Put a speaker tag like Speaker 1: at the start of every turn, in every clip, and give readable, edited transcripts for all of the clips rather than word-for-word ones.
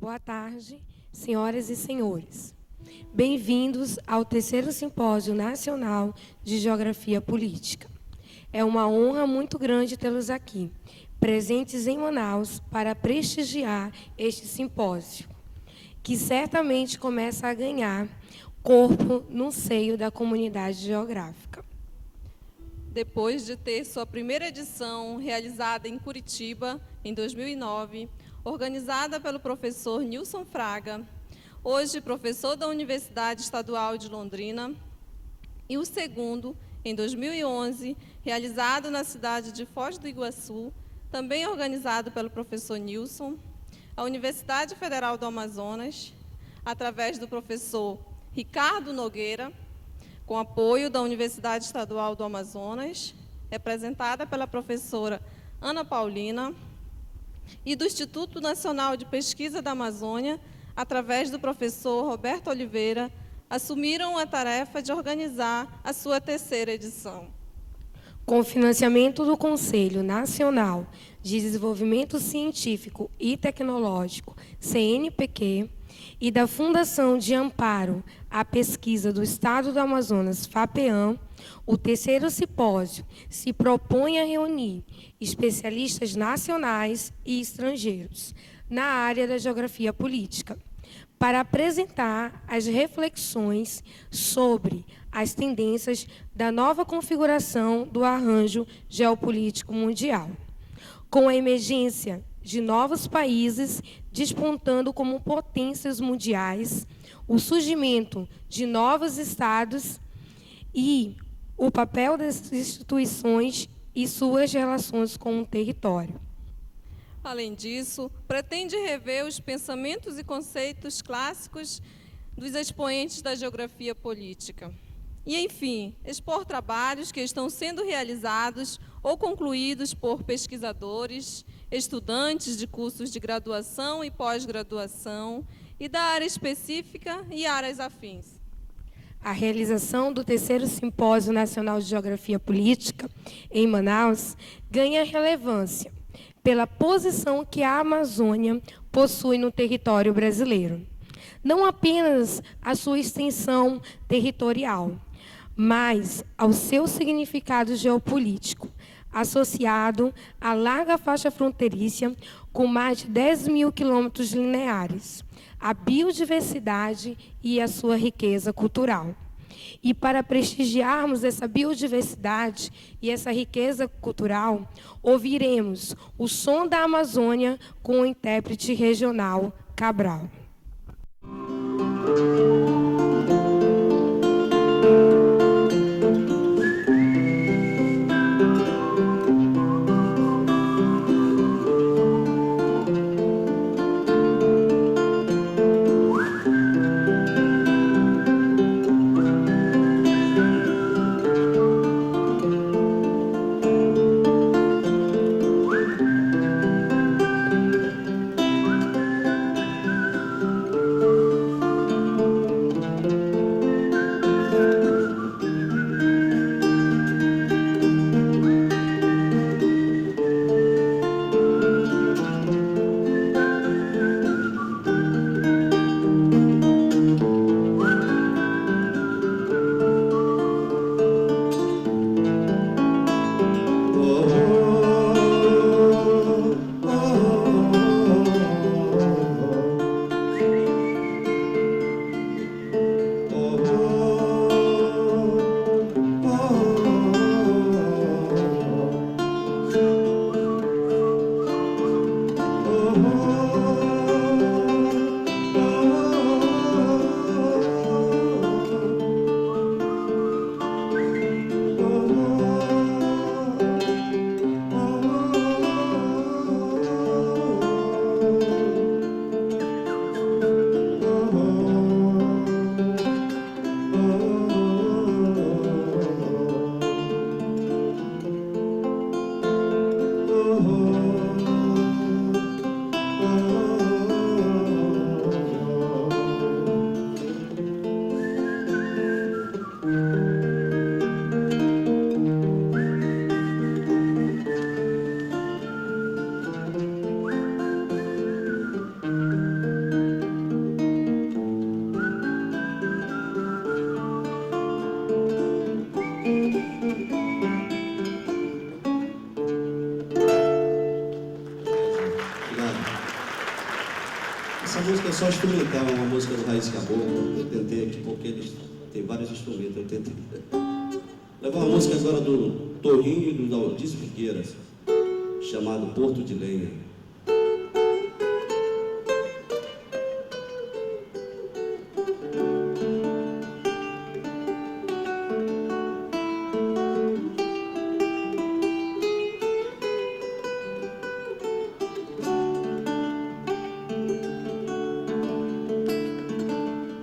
Speaker 1: Boa tarde, senhoras e senhores. Bem-vindos ao terceiro Simpósio Nacional de Geografia Política. É uma honra muito grande tê-los aqui, presentes em Manaus, para prestigiar este simpósio, que certamente começa a ganhar corpo no seio da comunidade geográfica.
Speaker 2: Depois de ter sua primeira edição realizada em Curitiba, em 2009, organizada pelo professor Nilson Fraga, hoje professor da Universidade Estadual de Londrina, e o segundo, em 2011, realizado na cidade de Foz do Iguaçu, também organizado pelo professor Nilson, a Universidade Federal do Amazonas, através do professor Ricardo Nogueira, com apoio da Universidade Estadual do Amazonas, representada pela professora Ana Paulina, e do Instituto Nacional de Pesquisa da Amazônia, através do professor Roberto Oliveira, assumiram a tarefa de organizar a sua terceira edição.
Speaker 1: Com financiamento do Conselho Nacional de Desenvolvimento Científico e Tecnológico, CNPq, e da Fundação de Amparo à Pesquisa do Estado do Amazonas, FAPEAM, o terceiro simpósio se propõe a reunir especialistas nacionais e estrangeiros na área da geografia política, para apresentar as reflexões sobre as tendências da nova configuração do arranjo geopolítico mundial, com a emergência de novos países despontando como potências mundiais, o surgimento de novos estados e o papel das instituições e suas relações com o território.
Speaker 2: Além disso, pretende rever os pensamentos e conceitos clássicos dos expoentes da geografia política. E, enfim, expor trabalhos que estão sendo realizados ou concluídos por pesquisadores, estudantes de cursos de graduação e pós-graduação e da área específica e áreas afins.
Speaker 1: A realização do terceiro Simpósio Nacional de Geografia Política, em Manaus, ganha relevância pela posição que a Amazônia possui no território brasileiro. Não apenas a sua extensão territorial, mas ao seu significado geopolítico, associado à larga faixa fronteiriça com mais de 10 mil quilômetros lineares, a biodiversidade e a sua riqueza cultural. E para prestigiarmos essa biodiversidade e essa riqueza cultural, ouviremos o som da Amazônia com o intérprete regional Cabral.
Speaker 3: Essa música é só instrumental, é uma música do Raiz Caboclo. Eu tentei aqui porque eles têm vários instrumentos, eu tentei. Levar uma música agora do Torrinho e do Aldísio Figueiras, chamado Porto de Lenha.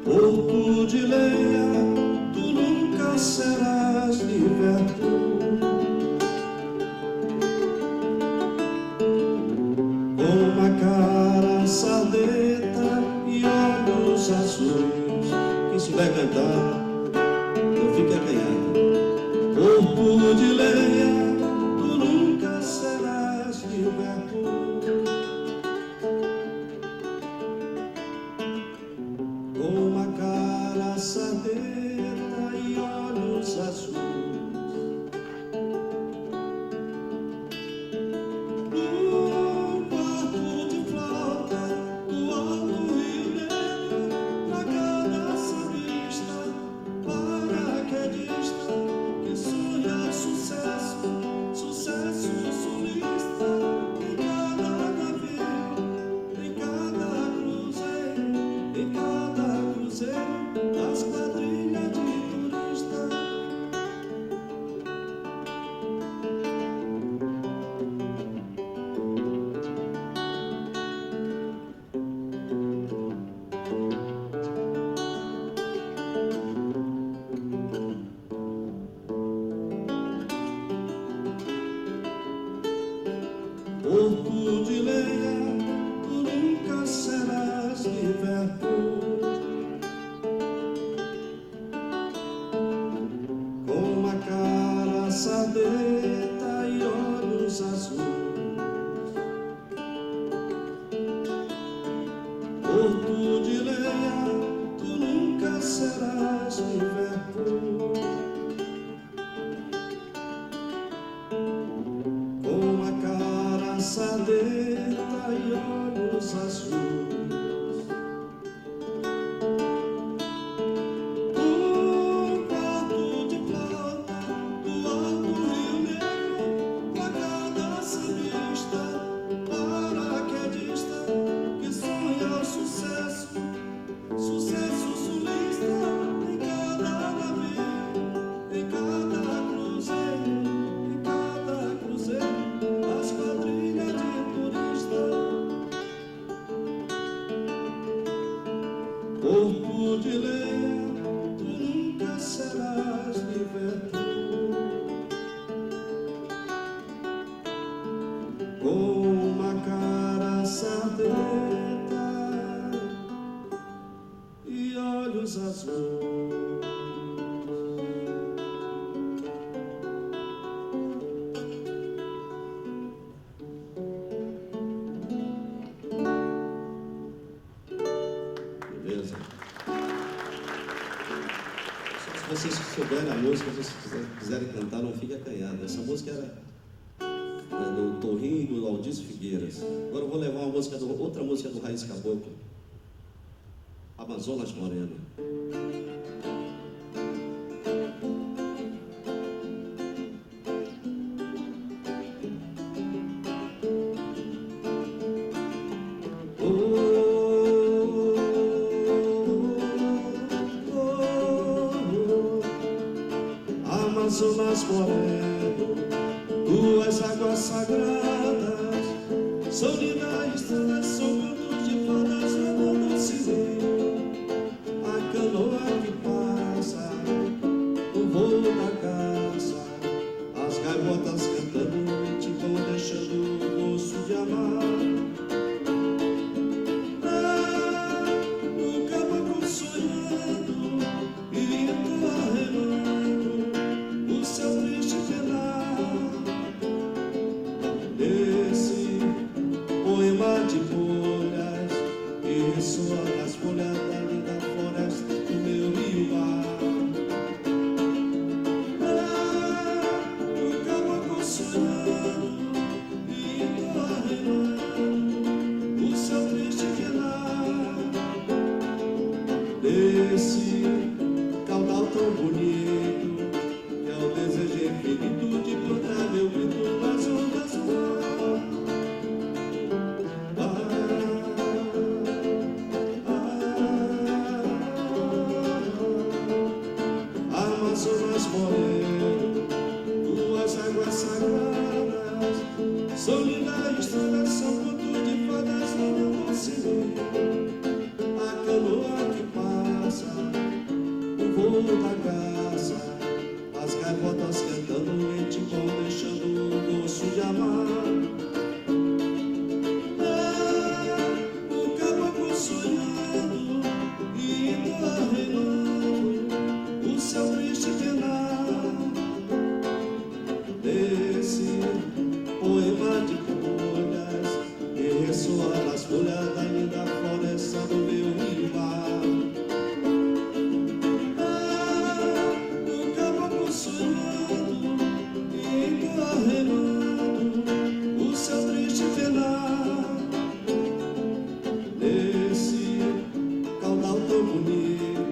Speaker 4: Porto de lenha, tu nunca serás liberto. Com uma cara sardenta e olhos azuis.
Speaker 3: Quem souber cantar, não fique acanhado. Porto de lenha,
Speaker 4: Tu nunca serás liberto. Com uma cara sardenta e olhos azuis. No quarto de flauta do alto Rio Negro, pra cada sambista, paraquedista, que sonha sucesso, sucesso sulista. Em cada navio, em cada cruzeiro, em cada cruzeiro, das quadrilhas de turista. Porto de lenha, tu nunca serás liberto. Com uma cara sardenta e olhos azuis. Porto de lenha, tu nunca serás liberto. Com uma cara sardenta e olhos azuis. Um quarto de flauta do alto Rio Negro, pra cada sambista, paraquedista, que sonha o sucesso, sucesso sulista. Em cada navio, em cada cruzeiro, em cada cruzeiro, as quadrilhas de turista. Porto de lenha, tu nunca serás liberto. Com uma cara sardenta e olhos azuis.
Speaker 3: beleza? Se vocês souberem a música, se vocês quiserem cantar, não fique acanhado. Essa música era do Torrinho e do Aldísio Figueiras. Agora eu vou levar uma música outra música do Raiz Caboclo, Amazonas Morena.
Speaker 4: Amazonas moreno, tuas águas sagradas são lindas estrelas, são cantos de fadas rodando sininho. A canoa que passa, o voo da caça, as gaivotas cantando te vão deixando o gosto de amar. O caboclo sonhando e arremando o seu triste penar. Esse poema de folhas que ressoa nas folhas da linda floresta do meu rio mar. O caboclo sonhando e arremando estrada são conto de fadas no meu conselho. A canoa que passa, o voo da caça, as gaivotas cantando em timbom, deixando o gosto de amar. O caboclo sonhando, indo arremando o seu triste penar. Desse poema de folhas que ressoa nas folhas da linda floresta do meu rival. O caboclo sonhando, indo arremando o seu triste penar. Nesse caudal tão bonito,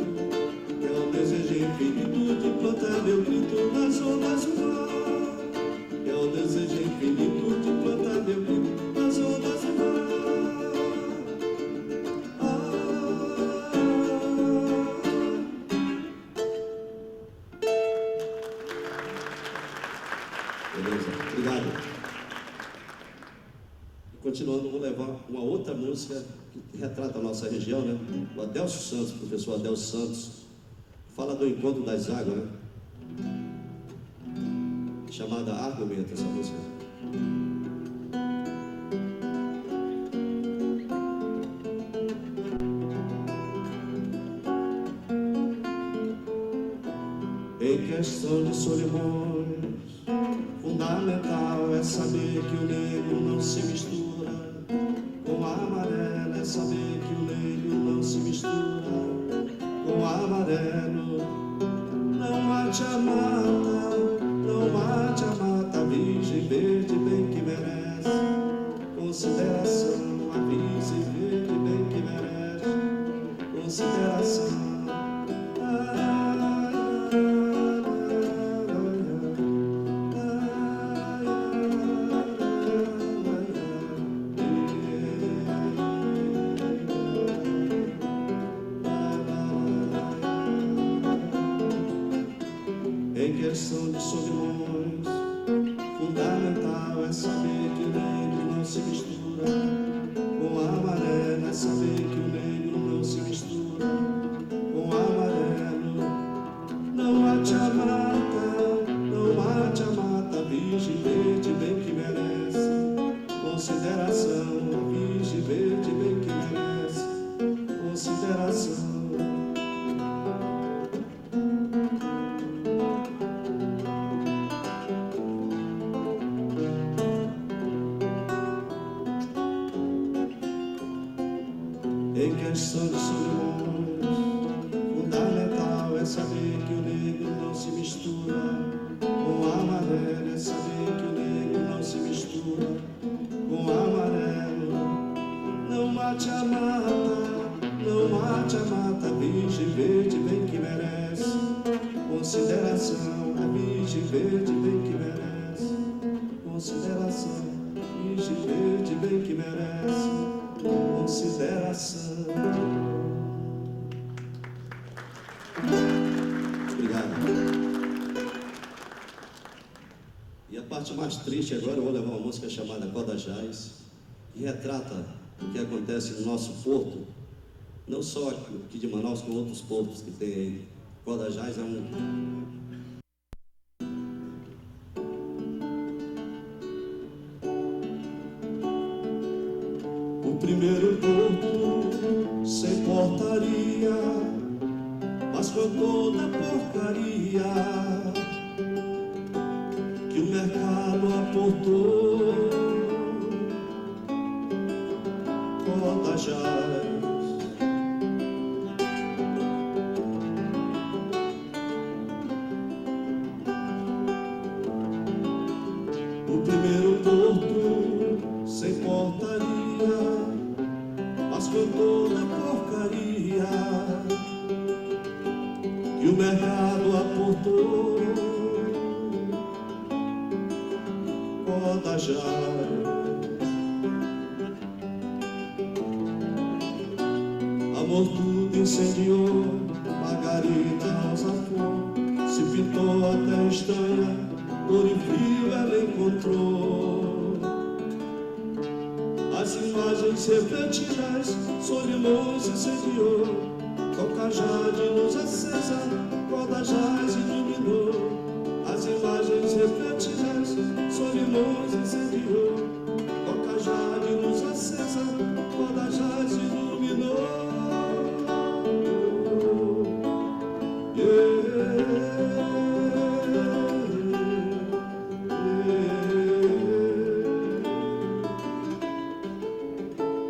Speaker 4: que é o desejo infinito de plantar meu grito nas ondas do mar. É o desejo infinito de plantar meu grito nas ondas do mar. Beleza, obrigado. Continuando, vou levar uma outra música que retrata a nossa região, né? O Adelcio Santos, o professor Adelcio Santos, fala do encontro das águas, né? Chamada Argumento, essa música. Em questão de Solimões, fundamental é saber que o negro não se mistura com a amarela, é saber que o negro não se mistura com a amarelo. Não mate a mata, não mate a mata, virgem verde bem que merece consideração, a virgem verde bem que merece consideração. Em questão de Solimões, fundamental é saber que o negro não se mistura com a amarela, é saber que o negro não se mistura com a amarelo. Não mate a mata, não mate a mata, virgem verde bem que merece consideração, a virgem verde bem que merece consideração. Em questão de Solimões, fundamental é saber que o negro não se mistura com a amarela, é saber que o negro não se mistura com a amarelo. Não mate a mata, não mate a mata, virgem verde bem que merece consideração, a virgem verde bem que merece consideração, virgem verde bem que merece consideração. Obrigado. E a parte mais triste agora, eu vou levar uma música chamada Codajás, que retrata o que acontece no nosso porto, não só aqui de Manaus, com outros portos que tem aí. Codajás é o primeiro porto sem portaria, mas com toda porcaria que o mercado aportou. Codajás, o primeiro porto sem portaria, mas com toda porcaria que o mercado aportou. Codajás, amor tudo incendiou, Margarida Alzafon se pintou até estranha, dor e frio ela encontrou. As imagens refletidas, Solimões incendiou, Cocajá de luz acesa, corda jaz iluminou. As imagens refletidas, Solimões incendiou, Cocajá de luz acesa, corda jaz iluminou.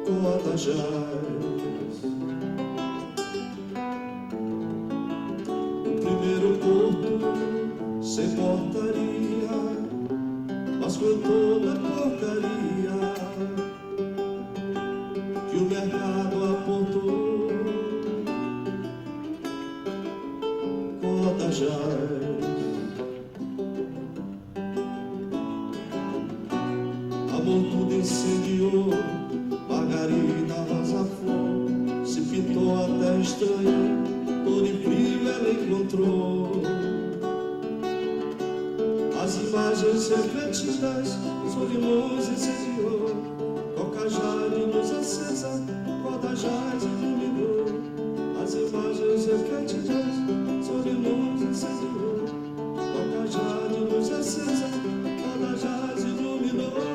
Speaker 4: Corda jaz, o primeiro porto sem portaria, mas com toda a porcaria que o mercado apontou. Corda jaz, amor tudo incendiou. Margarida Rosa Flor se pintou até estranha, dor e frio ela encontrou. As imagens refletidas, Solimões incendiou, Cocajá de luz acesa, corda jaz iluminou. As imagens refletidas, Solimões incendiou, Cocajá de luz acesa, corda jaz iluminou.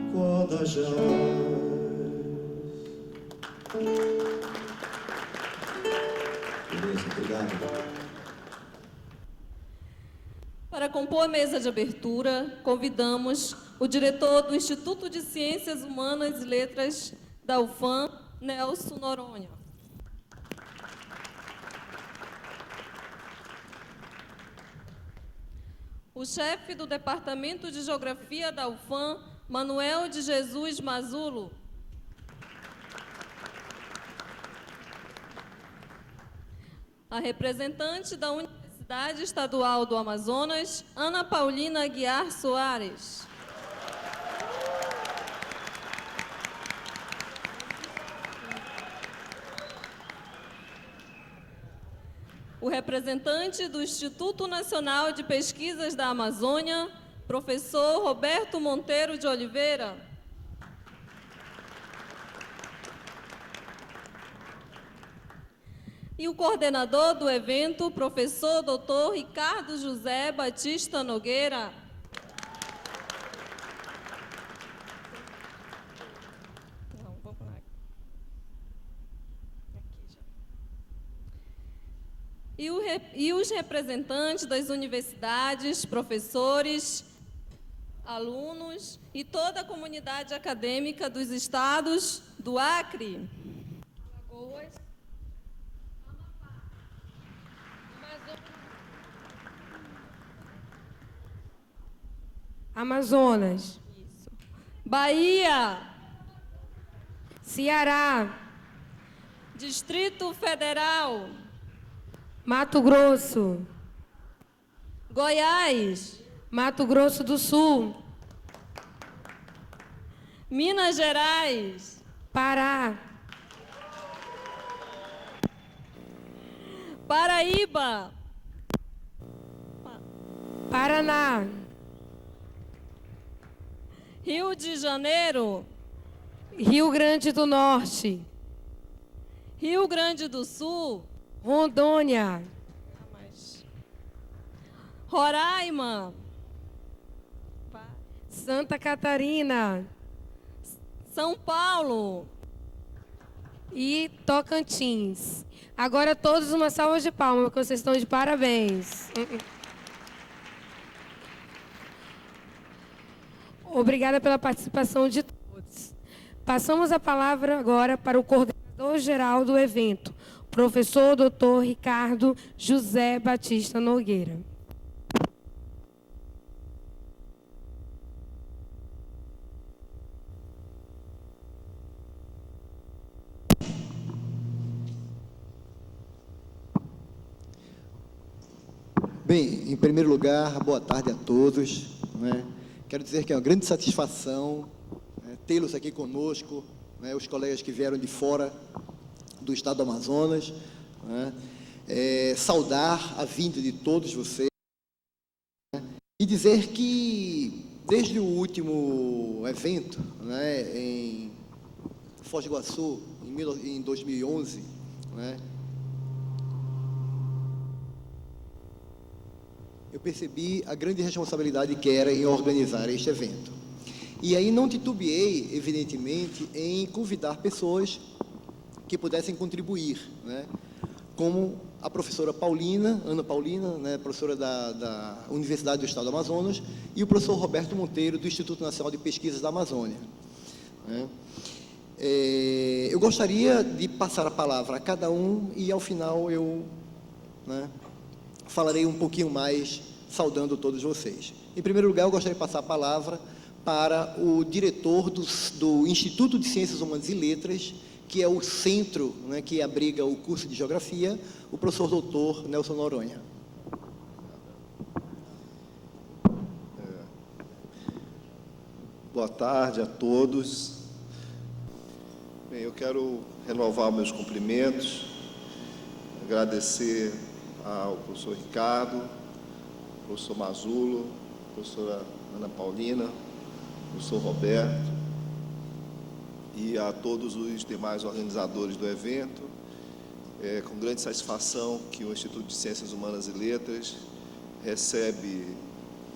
Speaker 4: Corda jaz.
Speaker 3: Beleza, obrigado.
Speaker 2: Para compor a mesa de abertura, convidamos o diretor do Instituto de Ciências Humanas e Letras da UFAM, Nelson Noronha. O chefe do Departamento de Geografia da UFAM, Manuel de Jesus Mazulo. A representante da Universidade Estadual do Amazonas, Ana Paulina Aguiar Soares. O representante do Instituto Nacional de Pesquisas da Amazônia, professor Roberto Monteiro de Oliveira. E o coordenador do evento, professor Dr. Ricardo José Batista Nogueira. Não, vamos lá. Aqui já. E os representantes das universidades, professores, alunos e toda a comunidade acadêmica dos estados do Acre, Alagoas,
Speaker 1: Amazonas,
Speaker 2: isso, Bahia,
Speaker 1: Ceará,
Speaker 2: Distrito Federal,
Speaker 1: Mato Grosso,
Speaker 2: Goiás,
Speaker 1: Mato Grosso do Sul,
Speaker 2: Minas Gerais,
Speaker 1: Pará,
Speaker 2: Paraíba,
Speaker 1: Paraná,
Speaker 2: Rio de Janeiro,
Speaker 1: Rio Grande do Norte,
Speaker 2: Rio Grande do Sul,
Speaker 1: Rondônia,
Speaker 2: Roraima,
Speaker 1: Santa Catarina
Speaker 2: São Paulo
Speaker 1: e Tocantins. Agora todos uma salva de palmas, porque vocês estão de parabéns. Obrigada pela participação de todos. Passamos a palavra agora para o coordenador-geral do evento, professor Dr. Ricardo José Batista Nogueira.
Speaker 5: Bem, em primeiro lugar, boa tarde a todos, né? Quero dizer que é uma grande satisfação, né, tê-los aqui conosco, né, os colegas que vieram de fora do estado do Amazonas, né? Saudar a vinda de todos vocês, né, e dizer que, desde o último evento, né, em Foz do Iguaçu, em 2011, né, eu percebi a grande responsabilidade que era em organizar este evento. E aí não titubeei, evidentemente, em convidar pessoas que pudessem contribuir, né? Como a professora Paulina, Ana Paulina, né, professora da Universidade do Estado do Amazonas, e o professor Roberto Monteiro, do Instituto Nacional de Pesquisas da Amazônia, né? Eu gostaria de passar a palavra a cada um e, ao final, eu, né, falarei um pouquinho mais, saudando todos vocês. Em primeiro lugar, eu gostaria de passar a palavra para o diretor do Instituto de Ciências Humanas e Letras, que é o centro, né, que abriga o curso de Geografia, o professor doutor Nelson Noronha.
Speaker 6: Boa tarde a todos. Bem, eu quero renovar meus cumprimentos, agradecer ao professor Ricardo, professor Mazulo, professora Ana Paulina, professor Roberto e a todos os demais organizadores do evento. É com grande satisfação que o Instituto de Ciências Humanas e Letras recebe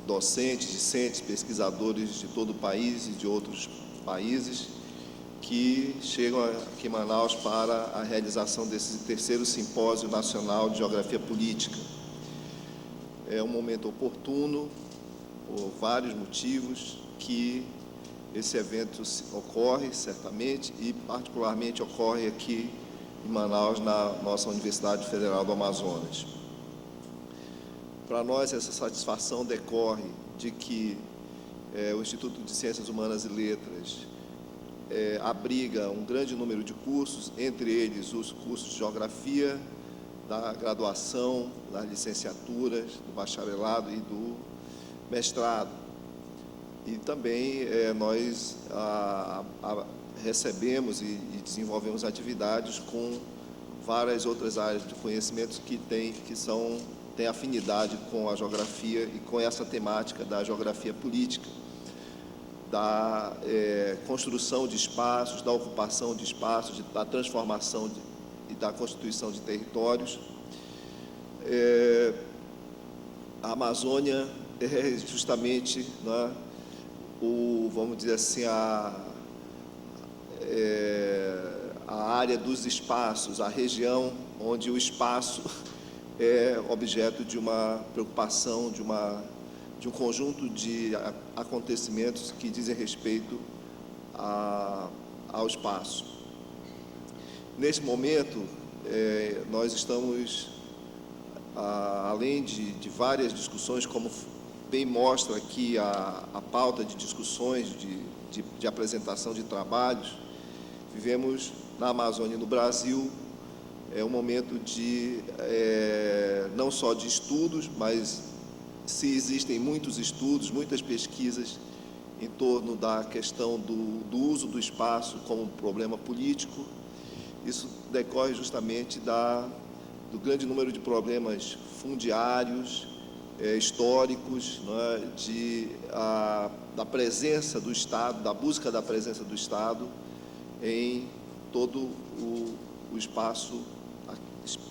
Speaker 6: docentes, discentes, pesquisadores de todo o país e de outros países que chegam aqui em Manaus para a realização desse terceiro Simpósio Nacional de Geografia Política. É um momento oportuno, por vários motivos, que esse evento ocorre, certamente, e particularmente ocorre aqui em Manaus, na nossa Universidade Federal do Amazonas. Para nós, essa satisfação decorre de que o Instituto de Ciências Humanas e Letras abriga um grande número de cursos, entre eles os cursos de Geografia, da graduação, das licenciaturas, do bacharelado e do mestrado. E também nós recebemos e desenvolvemos atividades com várias outras áreas de conhecimento que têm afinidade com a geografia e com essa temática da geografia política, da construção de espaços, da ocupação de espaços, da transformação e da constituição de territórios. A Amazônia é justamente, né, vamos dizer assim, a área dos espaços, a região onde o espaço é objeto de uma preocupação, de um conjunto de acontecimentos que dizem respeito ao espaço. Nesse momento, nós estamos, além de várias discussões, como bem mostra aqui a pauta de discussões, de apresentação de trabalhos, vivemos na Amazônia e no Brasil um momento não só de estudos, mas se existem muitos estudos, muitas pesquisas em torno da questão do uso do espaço como problema político. Isso decorre justamente do grande número de problemas fundiários, históricos, né, da presença do Estado, da busca da presença do Estado em todo o espaço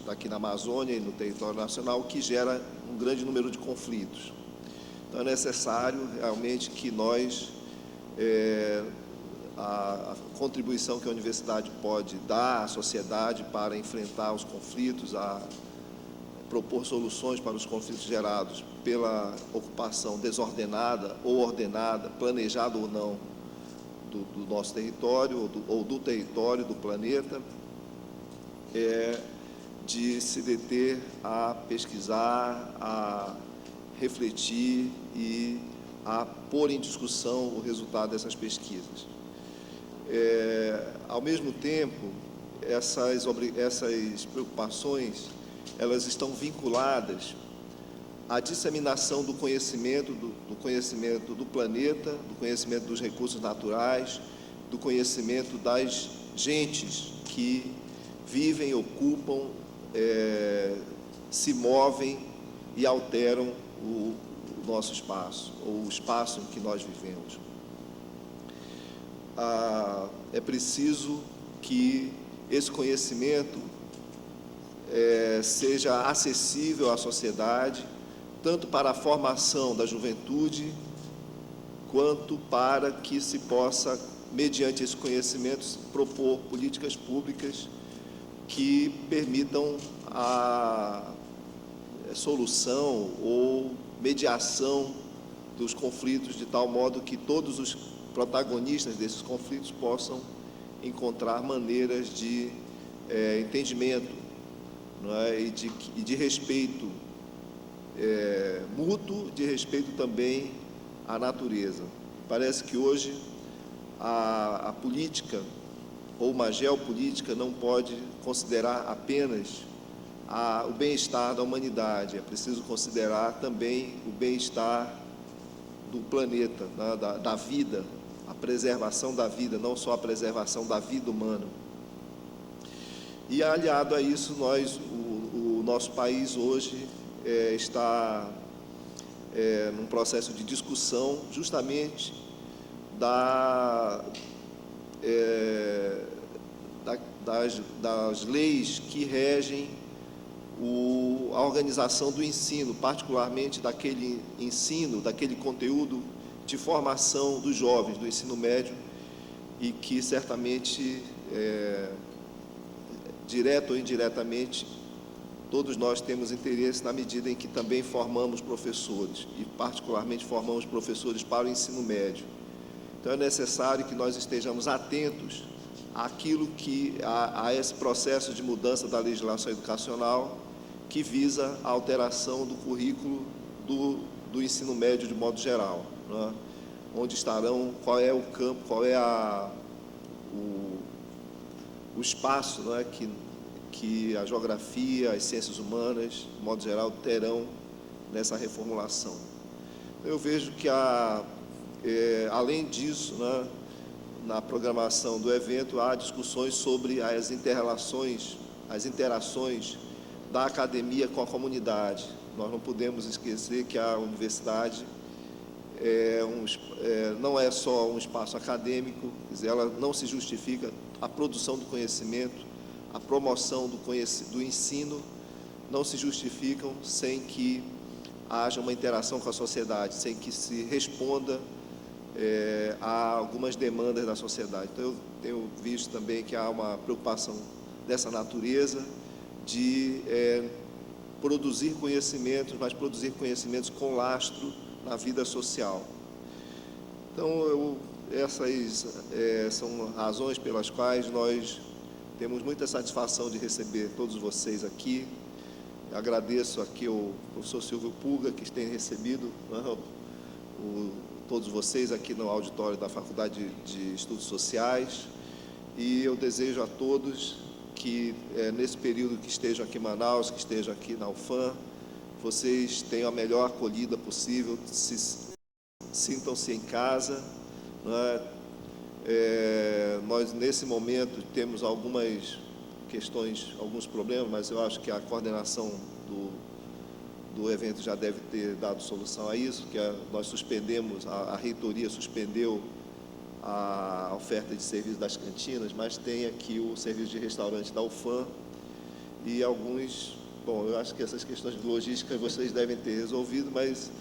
Speaker 6: aqui na Amazônia e no território nacional, que gera um grande número de conflitos. Então, é necessário realmente que nós, a contribuição que a universidade pode dar à sociedade para enfrentar os conflitos, a propor soluções para os conflitos gerados pela ocupação desordenada ou ordenada, planejada ou não, do nosso território ou do território do planeta, de se deter a pesquisar, a refletir e a pôr em discussão o resultado dessas pesquisas. Ao mesmo tempo, essas preocupações, elas estão vinculadas a disseminação do conhecimento do planeta, do conhecimento dos recursos naturais, do conhecimento das gentes que vivem, ocupam, se movem e alteram o nosso espaço, ou o espaço em que nós vivemos. É preciso que esse conhecimento seja acessível à sociedade, tanto para a formação da juventude, quanto para que se possa, mediante esses conhecimentos, propor políticas públicas que permitam a solução ou mediação dos conflitos, de tal modo que todos os protagonistas desses conflitos possam encontrar maneiras de entendimento, não é? e de respeito mútuo, de respeito também à natureza. Parece que hoje a política ou uma geopolítica não pode considerar apenas o bem-estar da humanidade, é preciso considerar também o bem-estar do planeta, né, da vida, a preservação da vida, não só a preservação da vida humana. E aliado a isso, o nosso país hoje está num processo de discussão justamente das leis que regem a organização do ensino, particularmente daquele ensino, daquele conteúdo de formação dos jovens, do ensino médio, e que certamente, direto ou indiretamente, todos nós temos interesse na medida em que também formamos professores, e particularmente formamos professores para o ensino médio. Então é necessário que nós estejamos atentos àquilo a esse processo de mudança da legislação educacional que visa a alteração do currículo do ensino médio de modo geral, né? Onde estarão, qual é o campo, qual é o espaço, né, que a geografia, as ciências humanas, de modo geral, terão nessa reformulação. Eu vejo que, além disso, né, na programação do evento, há discussões sobre as interações da academia com a comunidade. Nós não podemos esquecer que a universidade não é só um espaço acadêmico, quer dizer, ela não se justifica, a produção do conhecimento, a promoção do ensino não se justificam sem que haja uma interação com a sociedade, sem que se responda a algumas demandas da sociedade. Então, eu tenho visto também que há uma preocupação dessa natureza de produzir conhecimentos, mas produzir conhecimentos com lastro na vida social. Então, essas são razões pelas quais nós temos muita satisfação de receber todos vocês aqui. Agradeço aqui ao professor Silvio Pulga, que tem recebido, né, todos vocês aqui no auditório da Faculdade de Estudos Sociais, e eu desejo a todos que, nesse período que estejam aqui em Manaus, que estejam aqui na UFAM, vocês tenham a melhor acolhida possível, sintam-se em casa, né? Nós, nesse momento, temos algumas questões, alguns problemas, mas eu acho que a coordenação do evento já deve ter dado solução a isso, que nós suspendemos, a reitoria suspendeu a oferta de serviço das cantinas, mas tem aqui o serviço de restaurante da UFAM e alguns... Bom, eu acho que essas questões de logística vocês devem ter resolvido, mas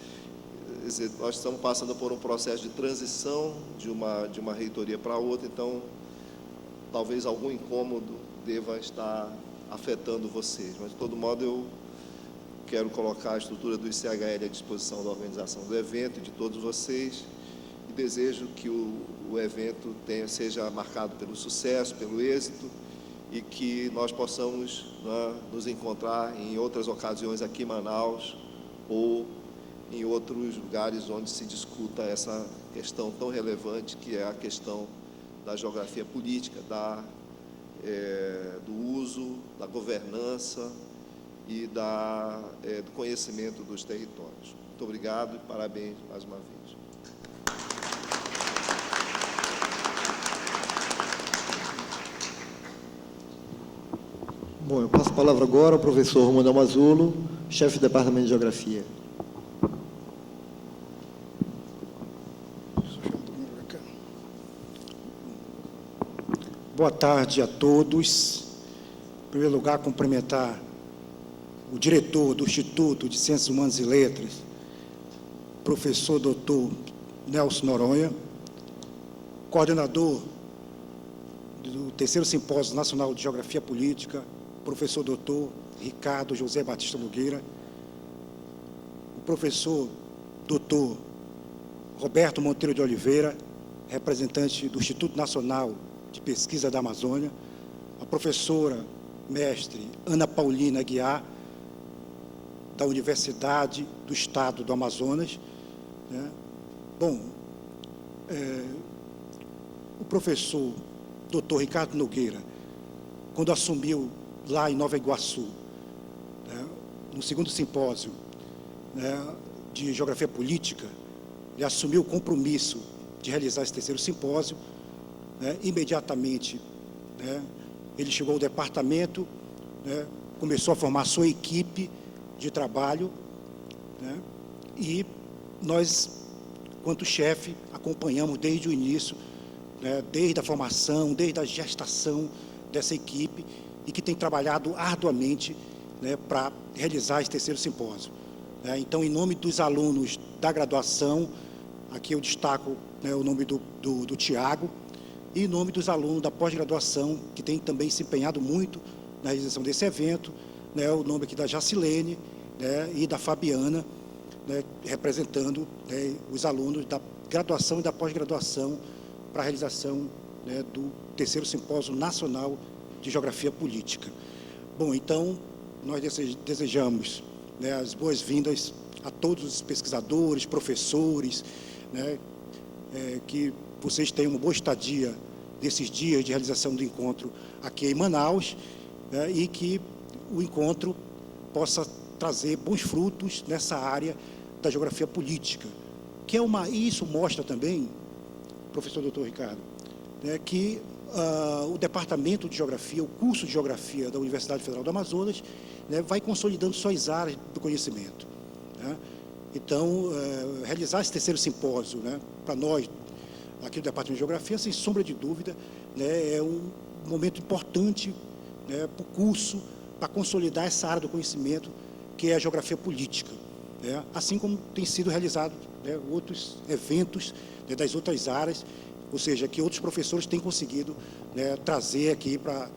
Speaker 6: nós estamos passando por um processo de transição de uma reitoria para outra, então talvez algum incômodo deva estar afetando vocês. Mas, de todo modo, eu quero colocar a estrutura do ICHL à disposição da organização do evento e de todos vocês, e desejo que o evento seja marcado pelo sucesso, pelo êxito, e que nós possamos, né, nos encontrar em outras ocasiões aqui em Manaus ou em outros lugares onde se discuta essa questão tão relevante que é a questão da geografia política, do uso, da governança e do conhecimento dos territórios. Muito obrigado e parabéns mais uma vez.
Speaker 5: Bom, eu passo a palavra agora ao professor Manuel Mazulo, chefe do Departamento de Geografia.
Speaker 7: Boa tarde a todos. Em primeiro lugar, cumprimentar o diretor do Instituto de Ciências Humanas e Letras, professor Dr. Nelson Noronha, coordenador do terceiro Simpósio Nacional de Geografia Política, professor Dr. Ricardo José Batista Nogueira, o professor Dr. Roberto Monteiro de Oliveira, representante do Instituto Nacional de Pesquisa da Amazônia, a professora mestre Ana Paulina Aguiar, da Universidade do Estado do Amazonas, né? Bom, o professor Dr. Ricardo Nogueira, quando assumiu lá em Nova Iguaçu, né, no segundo simpósio, né, de Geografia Política, ele assumiu o compromisso de realizar esse terceiro simpósio, né, imediatamente, né, ele chegou ao departamento, né, começou a formar a sua equipe de trabalho, né, e nós, quanto chefe, acompanhamos desde o início, né, desde a formação, desde a gestação dessa equipe, e que tem trabalhado arduamente, né, para realizar esse terceiro simpósio. Né. Então, em nome dos alunos da graduação, aqui eu destaco, né, o nome do Tiago, e em nome dos alunos da pós-graduação, que tem também se empenhado muito na realização desse evento, né, o nome aqui da Jacilene, né, e da Fabiana, né, representando, né, os alunos da graduação e da pós-graduação para a realização, né, do terceiro Simpósio Nacional de Geografia Política. Bom, então, nós desejamos, né, as boas-vindas a todos os pesquisadores, professores, né, que vocês tenham uma boa estadia nesses dias de realização do encontro aqui em Manaus, né, e que o encontro possa trazer bons frutos nessa área da geografia política, que e isso mostra também, professor Dr. Ricardo, né, que o Departamento de Geografia, o curso de Geografia da Universidade Federal do Amazonas, né, vai consolidando suas áreas do conhecimento, né? Então, realizar esse terceiro simpósio, né, para nós, aqui do Departamento de Geografia, sem sombra de dúvida, né, é um momento importante, né, para o curso, para consolidar essa área do conhecimento, que é a geografia política, né, assim como tem sido realizado, né, outros eventos, né, das outras áreas, ou seja, que outros professores têm conseguido, né, trazer aqui para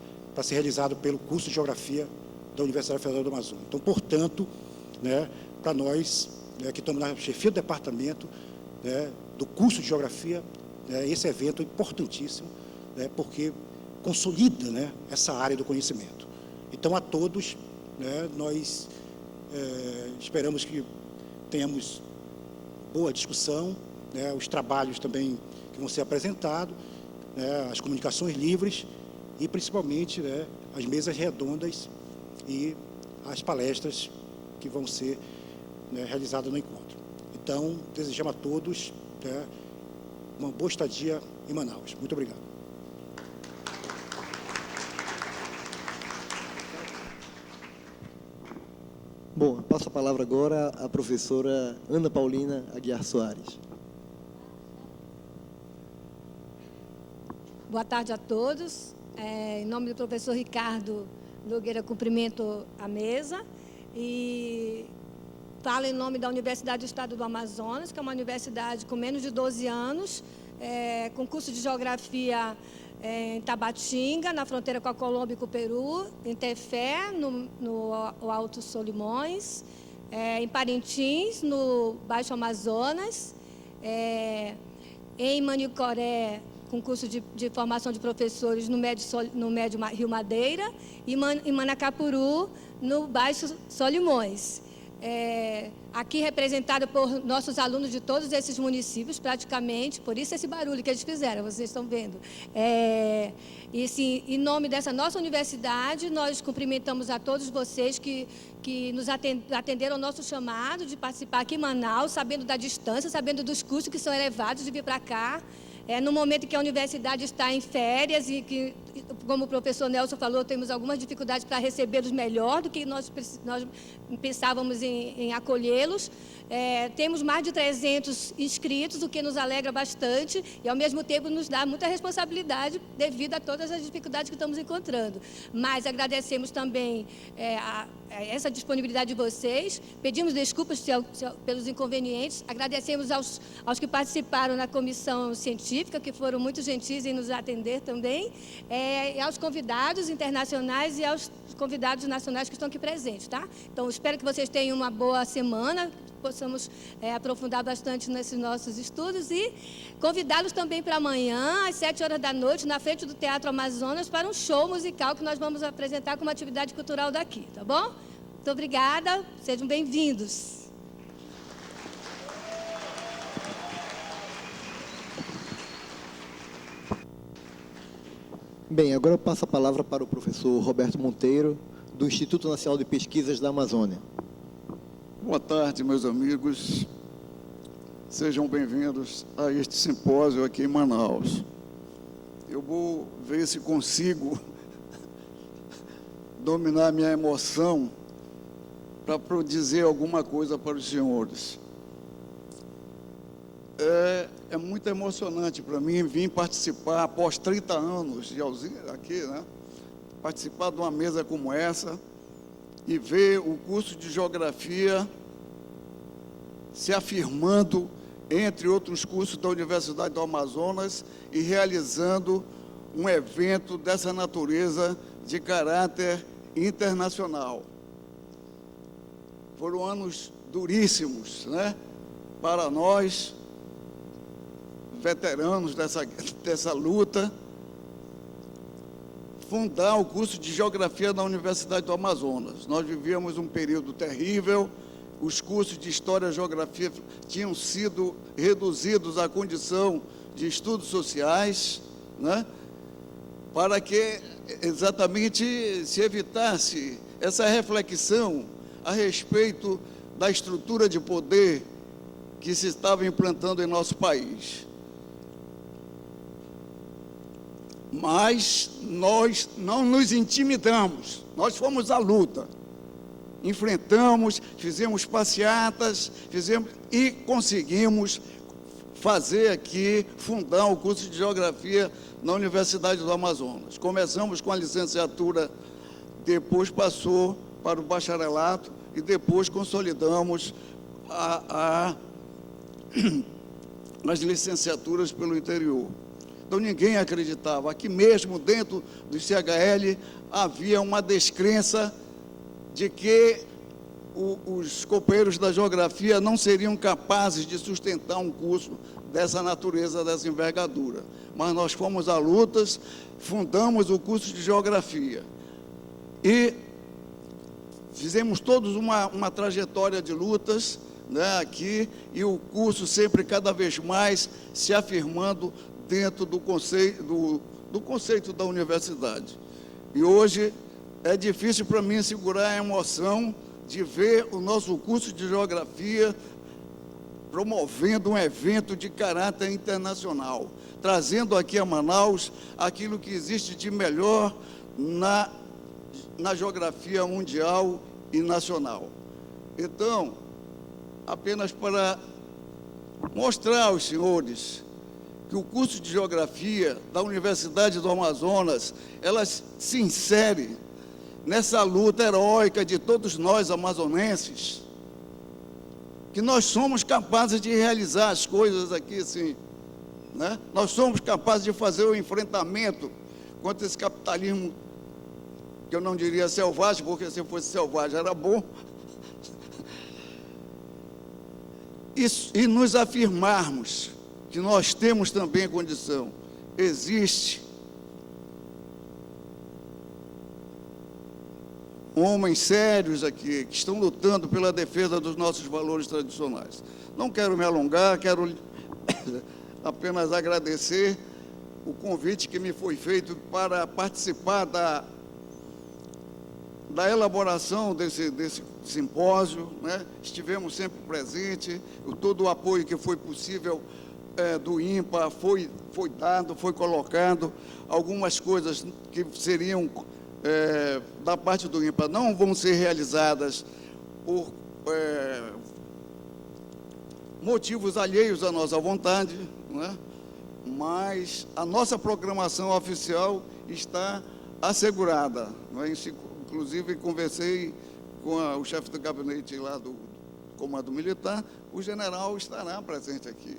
Speaker 7: ser realizado pelo curso de Geografia da Universidade Federal do Amazonas. Então, portanto, né, para nós, né, que estamos na chefia do departamento, né, do curso de Geografia, né, esse evento é importantíssimo, né, porque consolida, né, essa área do conhecimento. Então, a todos, né, nós esperamos que tenhamos boa discussão, né, os trabalhos também que vão ser apresentados, né, as comunicações livres e, principalmente, né, as mesas redondas e as palestras que vão ser, né, realizadas no encontro. Então, desejamos a todos, né, uma boa estadia em Manaus. Muito obrigado.
Speaker 5: Bom, passo a palavra agora à professora Ana Paulina Aguiar Soares.
Speaker 8: Boa tarde a todos. Em nome do professor Ricardo Nogueira, cumprimento a mesa e falo em nome da Universidade do Estado do Amazonas, que é uma universidade com menos de 12 anos, com curso de Geografia em Tabatinga, na fronteira com a Colômbia e com o Peru, em Tefé, no Alto Solimões, em Parintins, no Baixo Amazonas, em Manicoré, com curso de formação de professores no Médio Rio Madeira, e em Manacapuru, no Baixo Solimões. aqui representada por nossos alunos de todos esses municípios, praticamente, por isso esse barulho que eles fizeram, vocês estão vendo. E, sim, em nome dessa nossa universidade, nós cumprimentamos a todos vocês que nos atenderam ao nosso chamado de participar aqui em Manaus, sabendo da distância, sabendo dos custos que são elevados de vir para cá. No momento em que a universidade está em férias e que, como o professor Nelson falou, temos algumas dificuldades para recebê-los melhor do que nós pensávamos em acolhê-los. Temos mais de 300 inscritos, o que nos alegra bastante e, ao mesmo tempo, nos dá muita responsabilidade devido a todas as dificuldades que estamos encontrando. Mas agradecemos também essa disponibilidade de vocês, pedimos desculpas pelos inconvenientes, agradecemos aos que participaram na comissão científica, que foram muito gentis em nos atender também, e aos convidados internacionais e aos convidados nacionais que estão aqui presentes, tá? Então, espero que vocês tenham uma boa semana, possamos aprofundar bastante nesses nossos estudos e convidá-los também para amanhã, às 7 horas da noite, na frente do Teatro Amazonas, para um show musical que nós vamos apresentar como atividade cultural daqui, tá bom? Muito obrigada, sejam bem-vindos.
Speaker 5: Bem, agora eu passo a palavra para o professor Roberto Monteiro, do Instituto Nacional de Pesquisas da Amazônia.
Speaker 9: Boa tarde, meus amigos. Sejam bem-vindos a este simpósio aqui em Manaus. Eu vou ver se consigo dominar minha emoção para dizer alguma coisa para os senhores. É muito emocionante para mim vir participar, após 30 anos de ausência aqui, né? Participar de uma mesa como essa e ver o curso de Geografia se afirmando entre outros cursos da Universidade do Amazonas e realizando um evento dessa natureza de caráter internacional. Foram anos duríssimos, né? Para nós, veteranos dessa luta, fundar o curso de Geografia na Universidade do Amazonas. Nós vivíamos um período terrível, os cursos de História e Geografia tinham sido reduzidos à condição de estudos sociais, né? Para que exatamente se evitasse essa reflexão a respeito da estrutura de poder que se estava implantando em nosso país. Mas nós não nos intimidamos, nós fomos à luta, enfrentamos, fizemos passeatas, e conseguimos fazer aqui, fundar o curso de Geografia na Universidade do Amazonas. Começamos com a licenciatura, depois passou para o bacharelato e depois consolidamos as licenciaturas pelo interior. Então, ninguém acreditava. Aqui mesmo, dentro do CHL, havia uma descrença de que os companheiros da Geografia não seriam capazes de sustentar um curso dessa natureza, dessa envergadura. Mas nós fomos a lutas, fundamos o curso de Geografia. E fizemos todos uma trajetória de lutas, né, aqui, e o curso sempre cada vez mais se afirmando dentro do conceito da universidade. E hoje é difícil para mim segurar a emoção de ver o nosso curso de Geografia promovendo um evento de caráter internacional, trazendo aqui a Manaus aquilo que existe de melhor na geografia mundial e nacional. Então, apenas para mostrar aos senhores que o curso de Geografia da Universidade do Amazonas, ela se insere nessa luta heróica de todos nós amazonenses, que nós somos capazes de realizar as coisas aqui, sim, né? Nós somos capazes de fazer o enfrentamento contra esse capitalismo, que eu não diria selvagem, porque se fosse selvagem era bom, e nos afirmarmos que nós temos também condição. Existe homens sérios aqui, que estão lutando pela defesa dos nossos valores tradicionais. Não quero me alongar, quero apenas agradecer o convite que me foi feito para participar da elaboração desse simpósio, né? Estivemos sempre presentes, todo o apoio que foi possível do INPA foi dado, foi colocado. Algumas coisas que seriam da parte do INPA não vão ser realizadas por motivos alheios à nossa vontade, né? Mas a nossa programação oficial está assegurada, né? Inclusive, conversei com o chefe do gabinete lá do Comando Militar, o general estará presente aqui.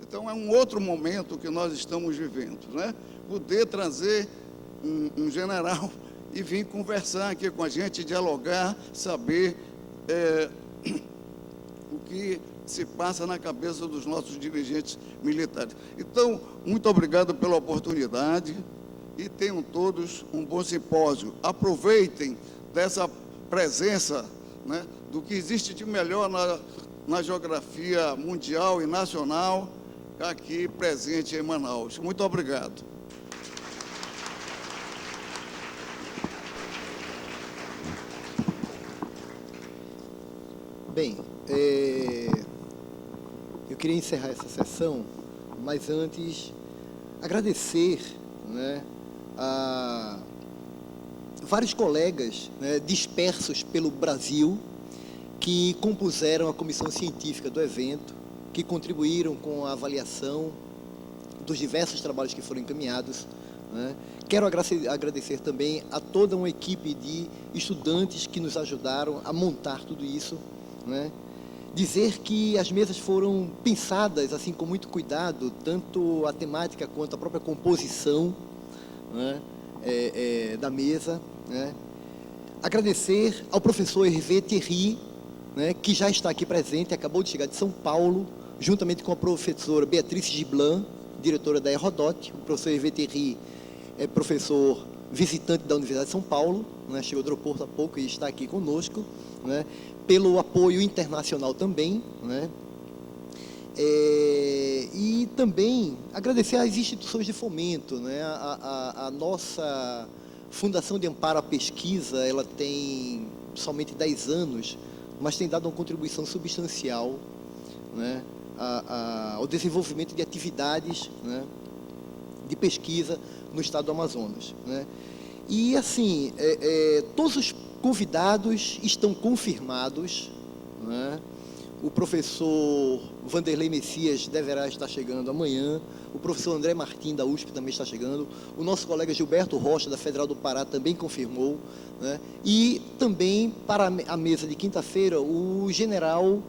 Speaker 9: Então, é um outro momento que nós estamos vivendo, né? Poder trazer um general e vir conversar aqui com a gente, dialogar, saber o que se passa na cabeça dos nossos dirigentes militares. Então, muito obrigado pela oportunidade e tenham todos um bom simpósio. Aproveitem dessa presença, né, do que existe de melhor na geografia mundial e nacional, aqui presente em Manaus. Muito obrigado.
Speaker 5: Bem, eu queria encerrar essa sessão, mas antes agradecer, né, a vários colegas, né, dispersos pelo Brasil, que compuseram a comissão científica do evento, que contribuíram com a avaliação dos diversos trabalhos que foram encaminhados, né. Quero agradecer também a toda uma equipe de estudantes que nos ajudaram a montar tudo isso, né. Dizer que as mesas foram pensadas assim com muito cuidado, tanto a temática quanto a própria composição, né, da mesa, né. Agradecer ao professor Hervé Thierry, né, que já está aqui presente, acabou de chegar de São Paulo, juntamente com a professora Beatriz Giblan, diretora da Erodot. O professor Hervé Thierry é professor visitante da Universidade de São Paulo, né, chegou do aeroporto há pouco e está aqui conosco, né, pelo apoio internacional também, né. E também agradecer às instituições de fomento, né, a nossa Fundação de Amparo à Pesquisa, ela tem somente 10 anos, mas tem dado uma contribuição substancial, né, ao desenvolvimento de atividades, né, de pesquisa no estado do Amazonas, né. E, assim, todos os convidados estão confirmados, né. O professor Vanderlei Messias deverá estar chegando amanhã, o professor André Martim, da USP, também está chegando, o nosso colega Gilberto Rocha, da Federal do Pará, também confirmou, né? E também, para a mesa de quinta-feira, o general,